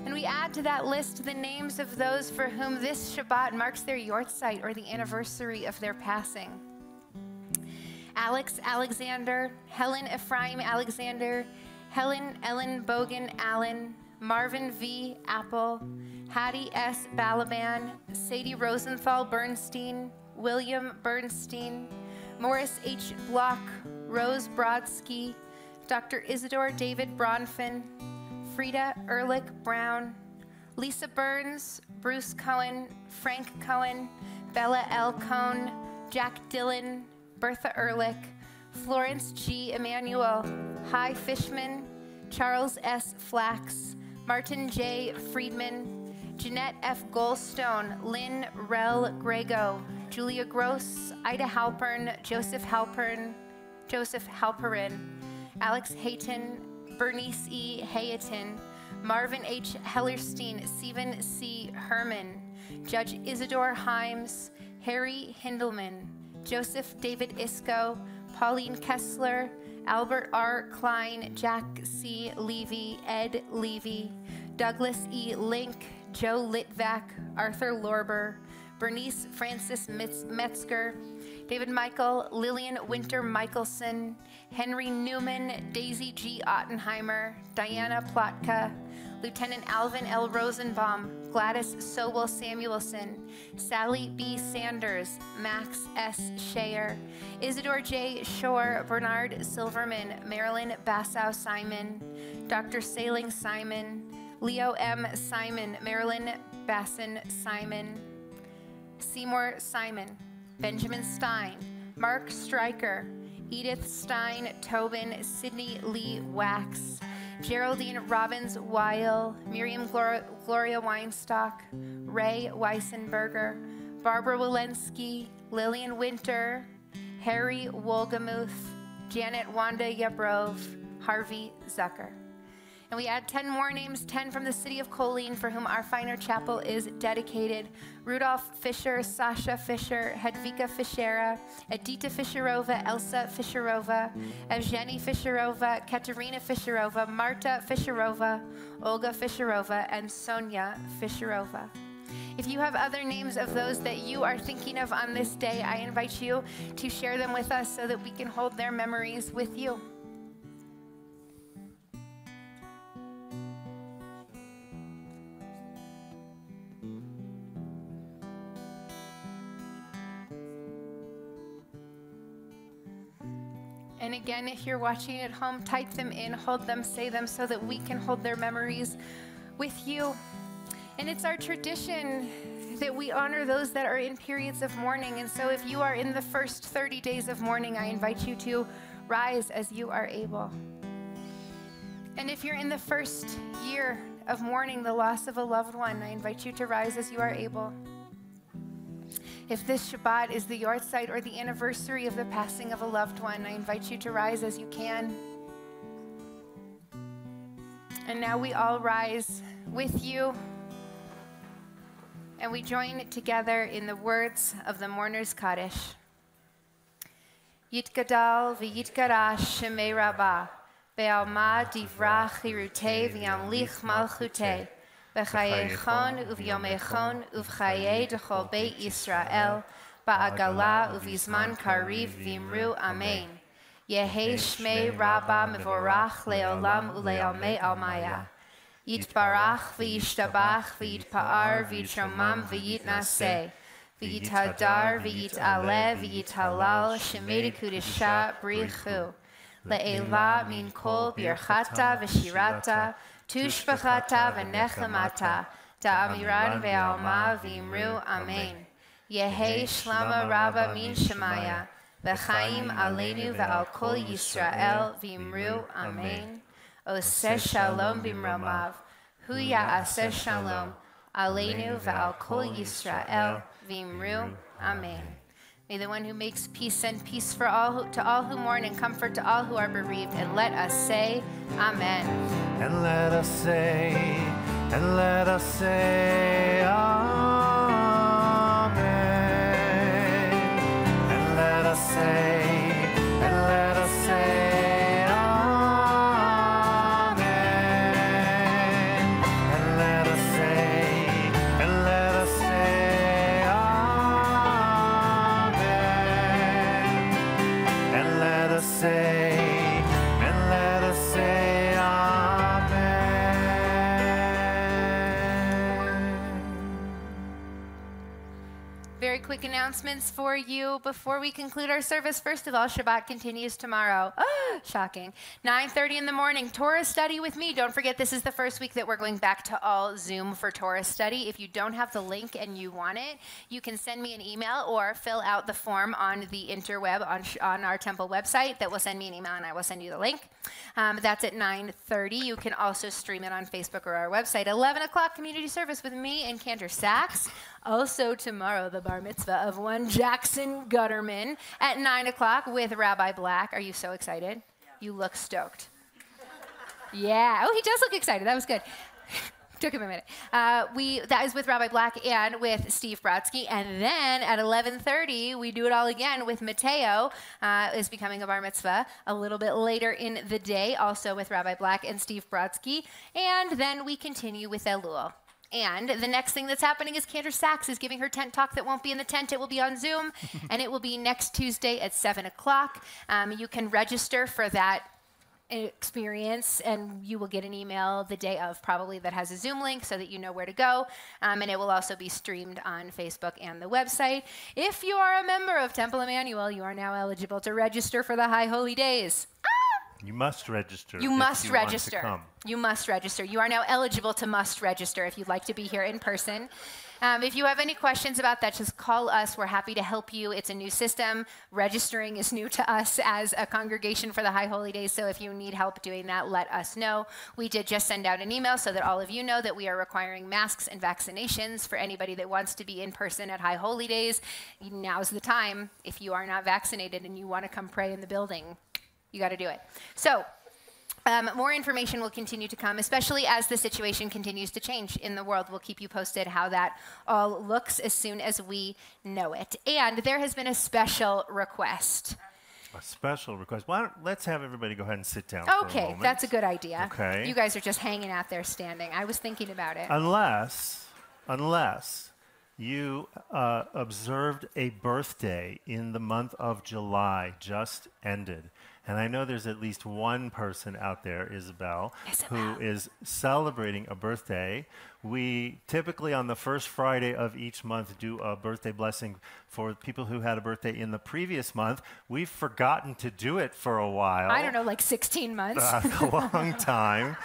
And we add to that list the names of those for whom this Shabbat marks their yortzeit, or the anniversary of their passing: Alex Alexander, Helen Ephraim Alexander, Helen Ellen Bogan Allen, Marvin V. Apple, Hattie S. Balaban, Sadie Rosenthal Bernstein, William Bernstein, Morris H. Block, Rose Brodsky, Dr. Isidore David Bronfin, Frida Ehrlich Brown, Lisa Burns, Bruce Cohen, Frank Cohen, Bella L. Cohn, Jack Dillon, Bertha Ehrlich, Florence G. Emanuel, Hy Fishman, Charles S. Flax, Martin J. Friedman, Jeanette F. Goldstone, Lynn Rel Grego, Julia Gross, Ida Halpern, Joseph Halperin, Alex Hayton, Bernice E. Hayaton, Marvin H. Hellerstein, Stephen C. Herman, Judge Isidore Himes, Harry Hindelman, Joseph David Isco, Pauline Kessler, Albert R. Klein, Jack C. Levy, Ed Levy, Douglas E. Link, Joe Litvak, Arthur Lorber, Bernice Francis Metzger, David Michael, Lillian Winter Michelson, Henry Newman, Daisy G. Ottenheimer, Diana Plotka, Lieutenant Alvin L. Rosenbaum, Gladys Sowell Samuelson, Sally B. Sanders, Max S. Shayer, Isidore J. Shore, Bernard Silverman, Marilyn Bassow Simon, Dr. Sailing Simon, Leo M. Simon, Marilyn Basson Simon, Seymour Simon, Benjamin Stein, Mark Stryker, Edith Stein Tobin, Sidney Lee Wax, Geraldine Robbins Weil, Miriam Gloria Weinstock, Ray Weissenberger, Barbara Walensky, Lillian Winter, Harry Wolgamuth, Janet Wanda Yabrov, Harvey Zucker. And we add 10 more names, 10 from the city of Kolin, for whom our finer chapel is dedicated. Rudolph Fisher, Sasha Fisher, Hedvika Fischera, Edita Fischerova, Elsa Fischerova, Evgeny Fischerova, Katerina Fischerova, Marta Fischerova, Olga Fischerova, and Sonia Fischerova. If you have other names of those that you are thinking of on this day, I invite you to share them with us so that we can hold their memories with you. And again, if you're watching at home, type them in, hold them, say them, so that we can hold their memories with you. And it's our tradition that we honor those that are in periods of mourning. And so if you are in the first 30 days of mourning, I invite you to rise as you are able. And if you're in the first year of mourning the loss of a loved one, I invite you to rise as you are able. If this Shabbat is the yahrzeit or the anniversary of the passing of a loved one, I invite you to rise as you can. And now we all rise with you, and we join together in the words of the Mourner's Kaddish. Yitgadal v'yitgarash shemei Rabbah, be'alma divrach chirutei v'yamlich malchutei, B'chayechon uv'yomechon uv'chayei d'chol beit Yisrael ba'agala uv'izman kariv v'imru amen. Yehei shmei Rabbah mevorach le'olam u'le'almei almaya. Yitbarach v'yishtabach v'yitpa'ar v'yitromam v'yitnaseh. V'yithadar v'yit'aleh v'yithalal shemei kudisha brichu. Le'ela min kol birchata v'shirata. Tushbachata v'nechemata, da'amiran ve'alma v'imru amen. Yehei shlama rabba min shemaya, v'chaim aleinu ve'al kol Yisrael v'imru amen. Oseh shalom b'mromav, hu ya'aseh shalom, aleinu ve'al kol Yisrael v'imru amen. May the one who makes peace send peace for to all who mourn and comfort to all who are bereaved. And let us say, Amen. And let us say, Amen. And let us say, Amen. And let us say, Very quick announcements for you before we conclude our service. First of all, Shabbat continues tomorrow. Shocking. 9:30 in the morning, Torah study with me. Don't forget, this is the first week that we're going back to all Zoom for Torah study. If you don't have the link and you want it, you can send me an email or fill out the form on the interweb on our temple website. That will send me an email and I will send you the link. That's at 9:30. You can also stream it on Facebook or our website. 11 o'clock community service with me and Cantor Sachs. Also tomorrow, the bar mitzvah of one Jackson Gutterman at 9 o'clock with Rabbi Black. Are you so excited? You look stoked. Yeah. Oh, he does look excited. That was good. Took him a minute. That is with Rabbi Black and with Steve Brodsky. And then at 11:30, we do it all again with Mateo, is becoming a bar mitzvah a little bit later in the day, also with Rabbi Black and Steve Brodsky. And then we continue with Elul. And the next thing that's happening is Cantor Sachs is giving her tent talk that won't be in the tent. It will be on Zoom, and it will be next Tuesday at 7 o'clock. You can register for that experience, and you will get an email the day of probably that has a Zoom link so that you know where to go. And it will also be streamed on Facebook and the website. If you are a member of Temple Emanuel, you are now eligible to register for the High Holy Days. You must register. You must register. You must register. You are now eligible to must register if you'd like to be here in person. If you have any questions about that, just call us. We're happy to help you. It's a new system. Registering is new to us as a congregation for the High Holy Days, so if you need help doing that, let us know. We did just send out an email so that all of you know that we are requiring masks and vaccinations for anybody that wants to be in person at High Holy Days. Now's the time. If you are not vaccinated and you want to come pray in the building, you got to do it. So More information will continue to come, especially as the situation continues to change in the world. We'll keep you posted how that all looks as soon as we know it. And there has been a special request. A special request. Let's have everybody go ahead and sit down for a moment. Okay, that's a good idea. Okay. You guys are just hanging out there standing. I was thinking about it. Unless you observed a birthday in the month of July just ended. And I know there's at least one person out there, Isabel, who is celebrating a birthday. We typically on the first Friday of each month do a birthday blessing for people who had a birthday in the previous month. We've forgotten to do it for a while. I don't know, like 16 months. A long time.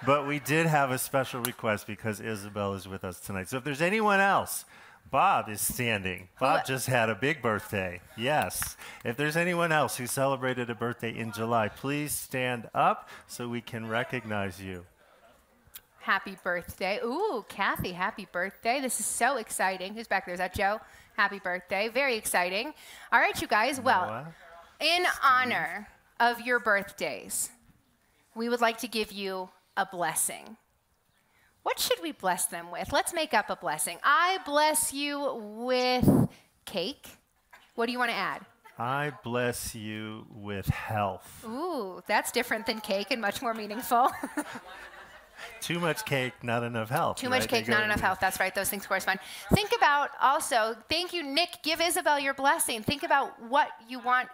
But we did have a special request because Isabel is with us tonight. So if there's anyone else, Bob is standing. Bob just had a big birthday. Yes. If there's anyone else who celebrated a birthday in July, please stand up so we can recognize you. Happy birthday. Ooh, Kathy, happy birthday. This is so exciting. Who's back there? Is that Joe? Happy birthday. Very exciting. All right, you guys. Well, in honor of your birthdays, we would like to give you a blessing. What should we bless them with? Let's make up a blessing. I bless you with cake. What do you want to add? I bless you with health. Ooh, that's different than cake and much more meaningful. Too much cake, not enough health. Too much cake, not enough health. That's right. Those things correspond. Think about also, thank you, Nick. Give Isabel your blessing. Think about what you want.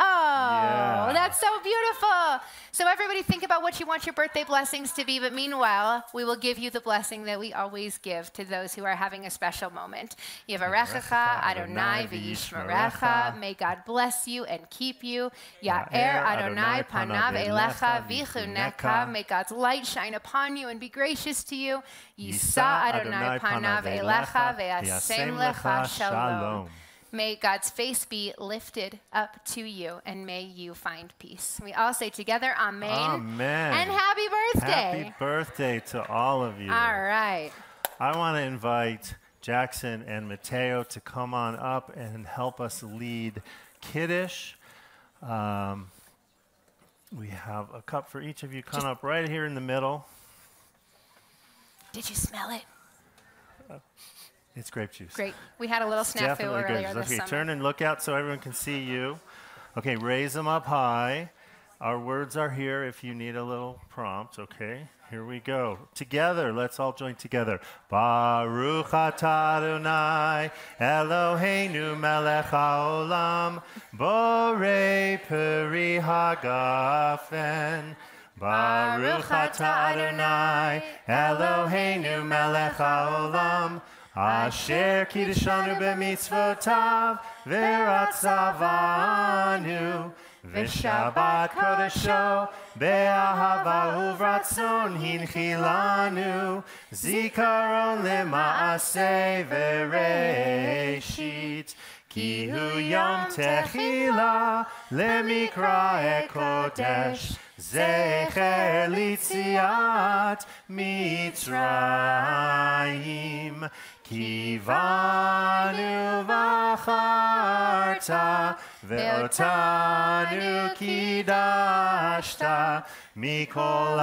Oh, yeah. That's so beautiful. So everybody think about what you want your birthday blessings to be, but meanwhile, we will give you the blessing that we always give to those who are having a special moment. Yivarechecha Adonai v'yishmerecha. May God bless you and keep you. Ya'er Adonai panav elecha v'chuneka. May God's light shine upon you and be gracious to you. Yisa Adonai panav elecha ve'asem lecha shalom. May God's face be lifted up to you, and may you find peace. We all say together, Amen. Amen. And happy birthday. Happy birthday to all of you. All right. I want to invite Jackson and Mateo to come on up and help us lead Kiddush. We have a cup for each of you. Come up right here in the middle. Did you smell it? It's grape juice. Great. We had a little snafu earlier this summer. Turn and look out so everyone can see you. Okay, raise them up high. Our words are here if you need a little prompt, okay? Here we go. Together, let's all join together. Baruch atah Adonai, Eloheinu melech haolam, borei peri hagafen. Baruch atah Adonai, Eloheinu melech haolam, Asher kiddeshanu b'mitzvotav v'ratzavanu v'shabbat kodesho be'ahava uvratzon hinchilanu zikaron lema'aseh v'reishit ki hu yom techila lemikra kodesh zecher litziat mitzrayim Kivanu v'acharta ve'otanu kidashta mikol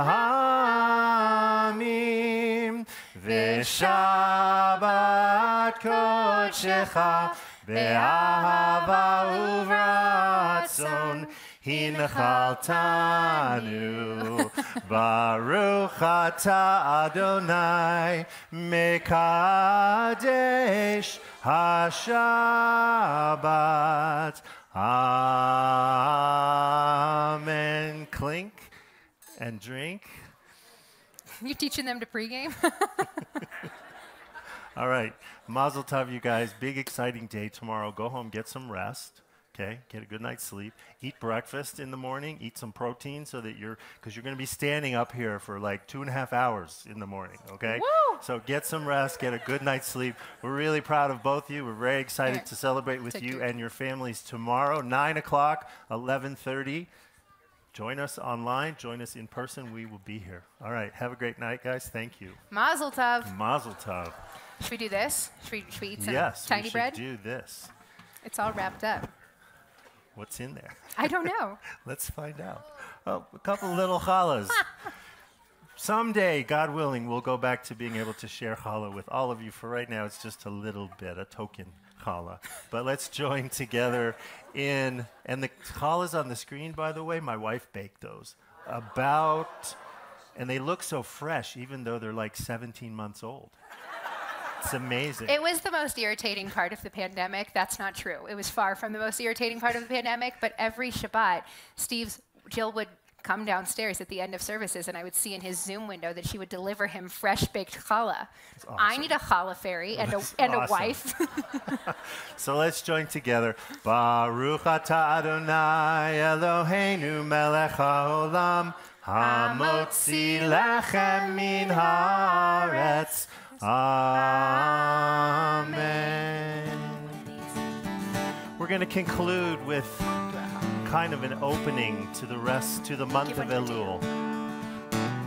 ha'amim v'shabbat kodshecha be'ahava uvratzon Hinchaltanu, Baruch atah Adonai, Mekadesh HaShabbat. Amen. Clink and drink. You teaching them to pregame? All right. Mazel tov, you guys. Big, exciting day tomorrow. Go home, get some rest. Okay, get a good night's sleep. Eat breakfast in the morning. Eat some protein so that because you're going to be standing up here for like 2.5 hours in the morning, okay? Woo! So get some rest, get a good night's sleep. We're really proud of both of you. We're very excited to celebrate with you and your families tomorrow, 9 o'clock, 11:30. Join us online. Join us in person. We will be here. All right, have a great night, guys. Thank you. Mazel tov. Mazel tov. Should we do this? Should we eat some yes, tiny bread? Yes, we should do this. It's all wrapped up. What's in there? I don't know. Let's find out. Oh, a couple little challahs. Someday, God willing, we'll go back to being able to share challah with all of you. For right now, it's just a little bit, a token challah. But let's join together in, and the challahs on the screen, by the way, my wife baked those. And they look so fresh, even though they're like 17 months old. It's amazing. It was the most irritating part of the pandemic. That's not true. It was far from the most irritating part of the pandemic, but every Shabbat, Jill would come downstairs at the end of services, and I would see in his Zoom window that she would deliver him fresh-baked challah. Awesome. I need a challah fairy and a wife. So let's join together. Baruch atah Adonai Eloheinu melech haolam hamotzi lechem min haaretz. Amen. We're going to conclude with kind of an opening to the month of Elul.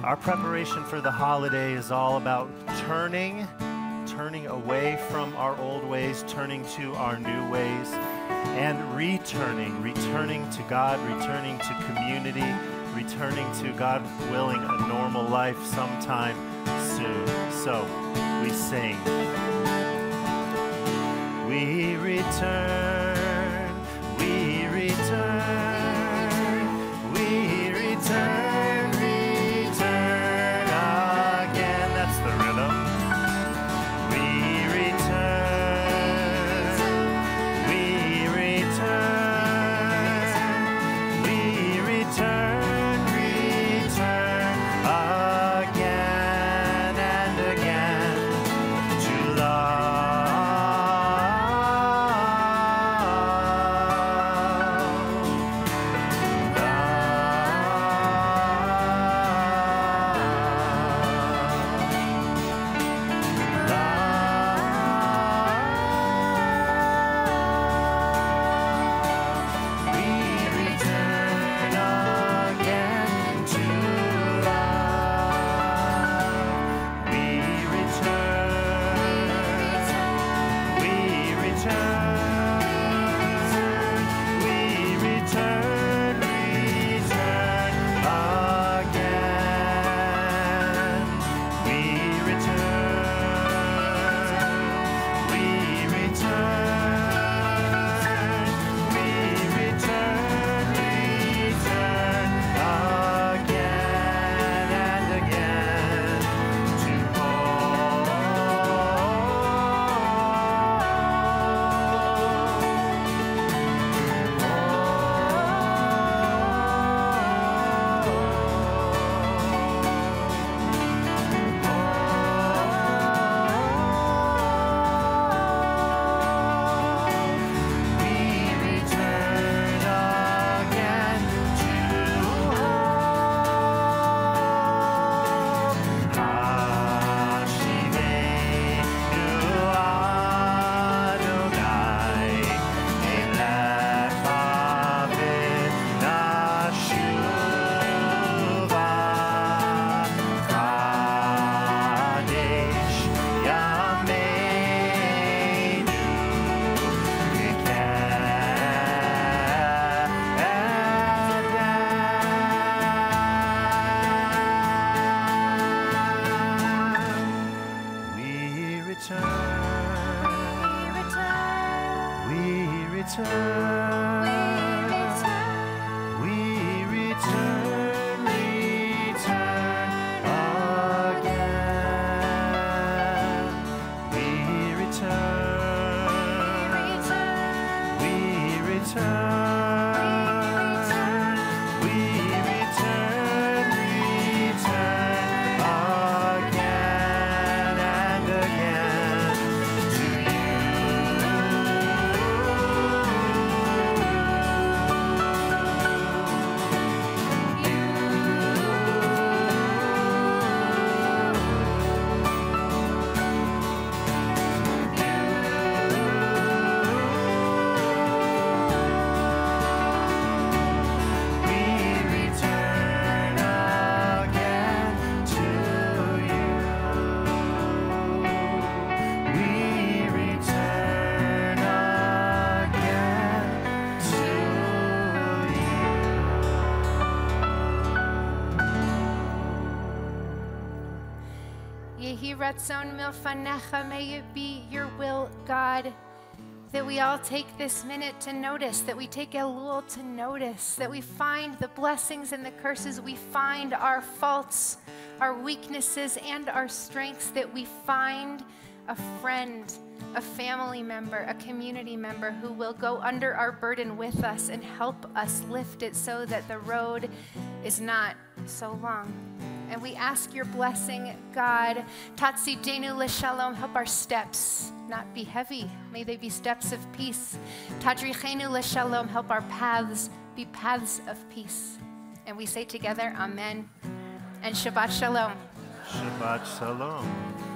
Our preparation for the holiday is all about turning away from our old ways, turning to our new ways, and returning to God, returning to community, returning to, God willing, a normal life sometime soon. So we sing. We return, we return, we return, return again. That's the rhythm. We return, we return, we return, return again and again to love. Yehi ratzon milfanecha, may it be your will, God, that we all take this minute to notice, that we take Elul to notice, that we find the blessings and the curses, we find our faults, our weaknesses, and our strengths, that we find a friend, a family member, a community member who will go under our burden with us and help us lift it so that the road is not so long. And we ask your blessing, God. Tatzidenu l'shalom, help our steps not be heavy. May they be steps of peace. Tadrichenu l'shalom, help our paths be paths of peace. And we say together, Amen. And Shabbat Shalom. Shabbat Shalom.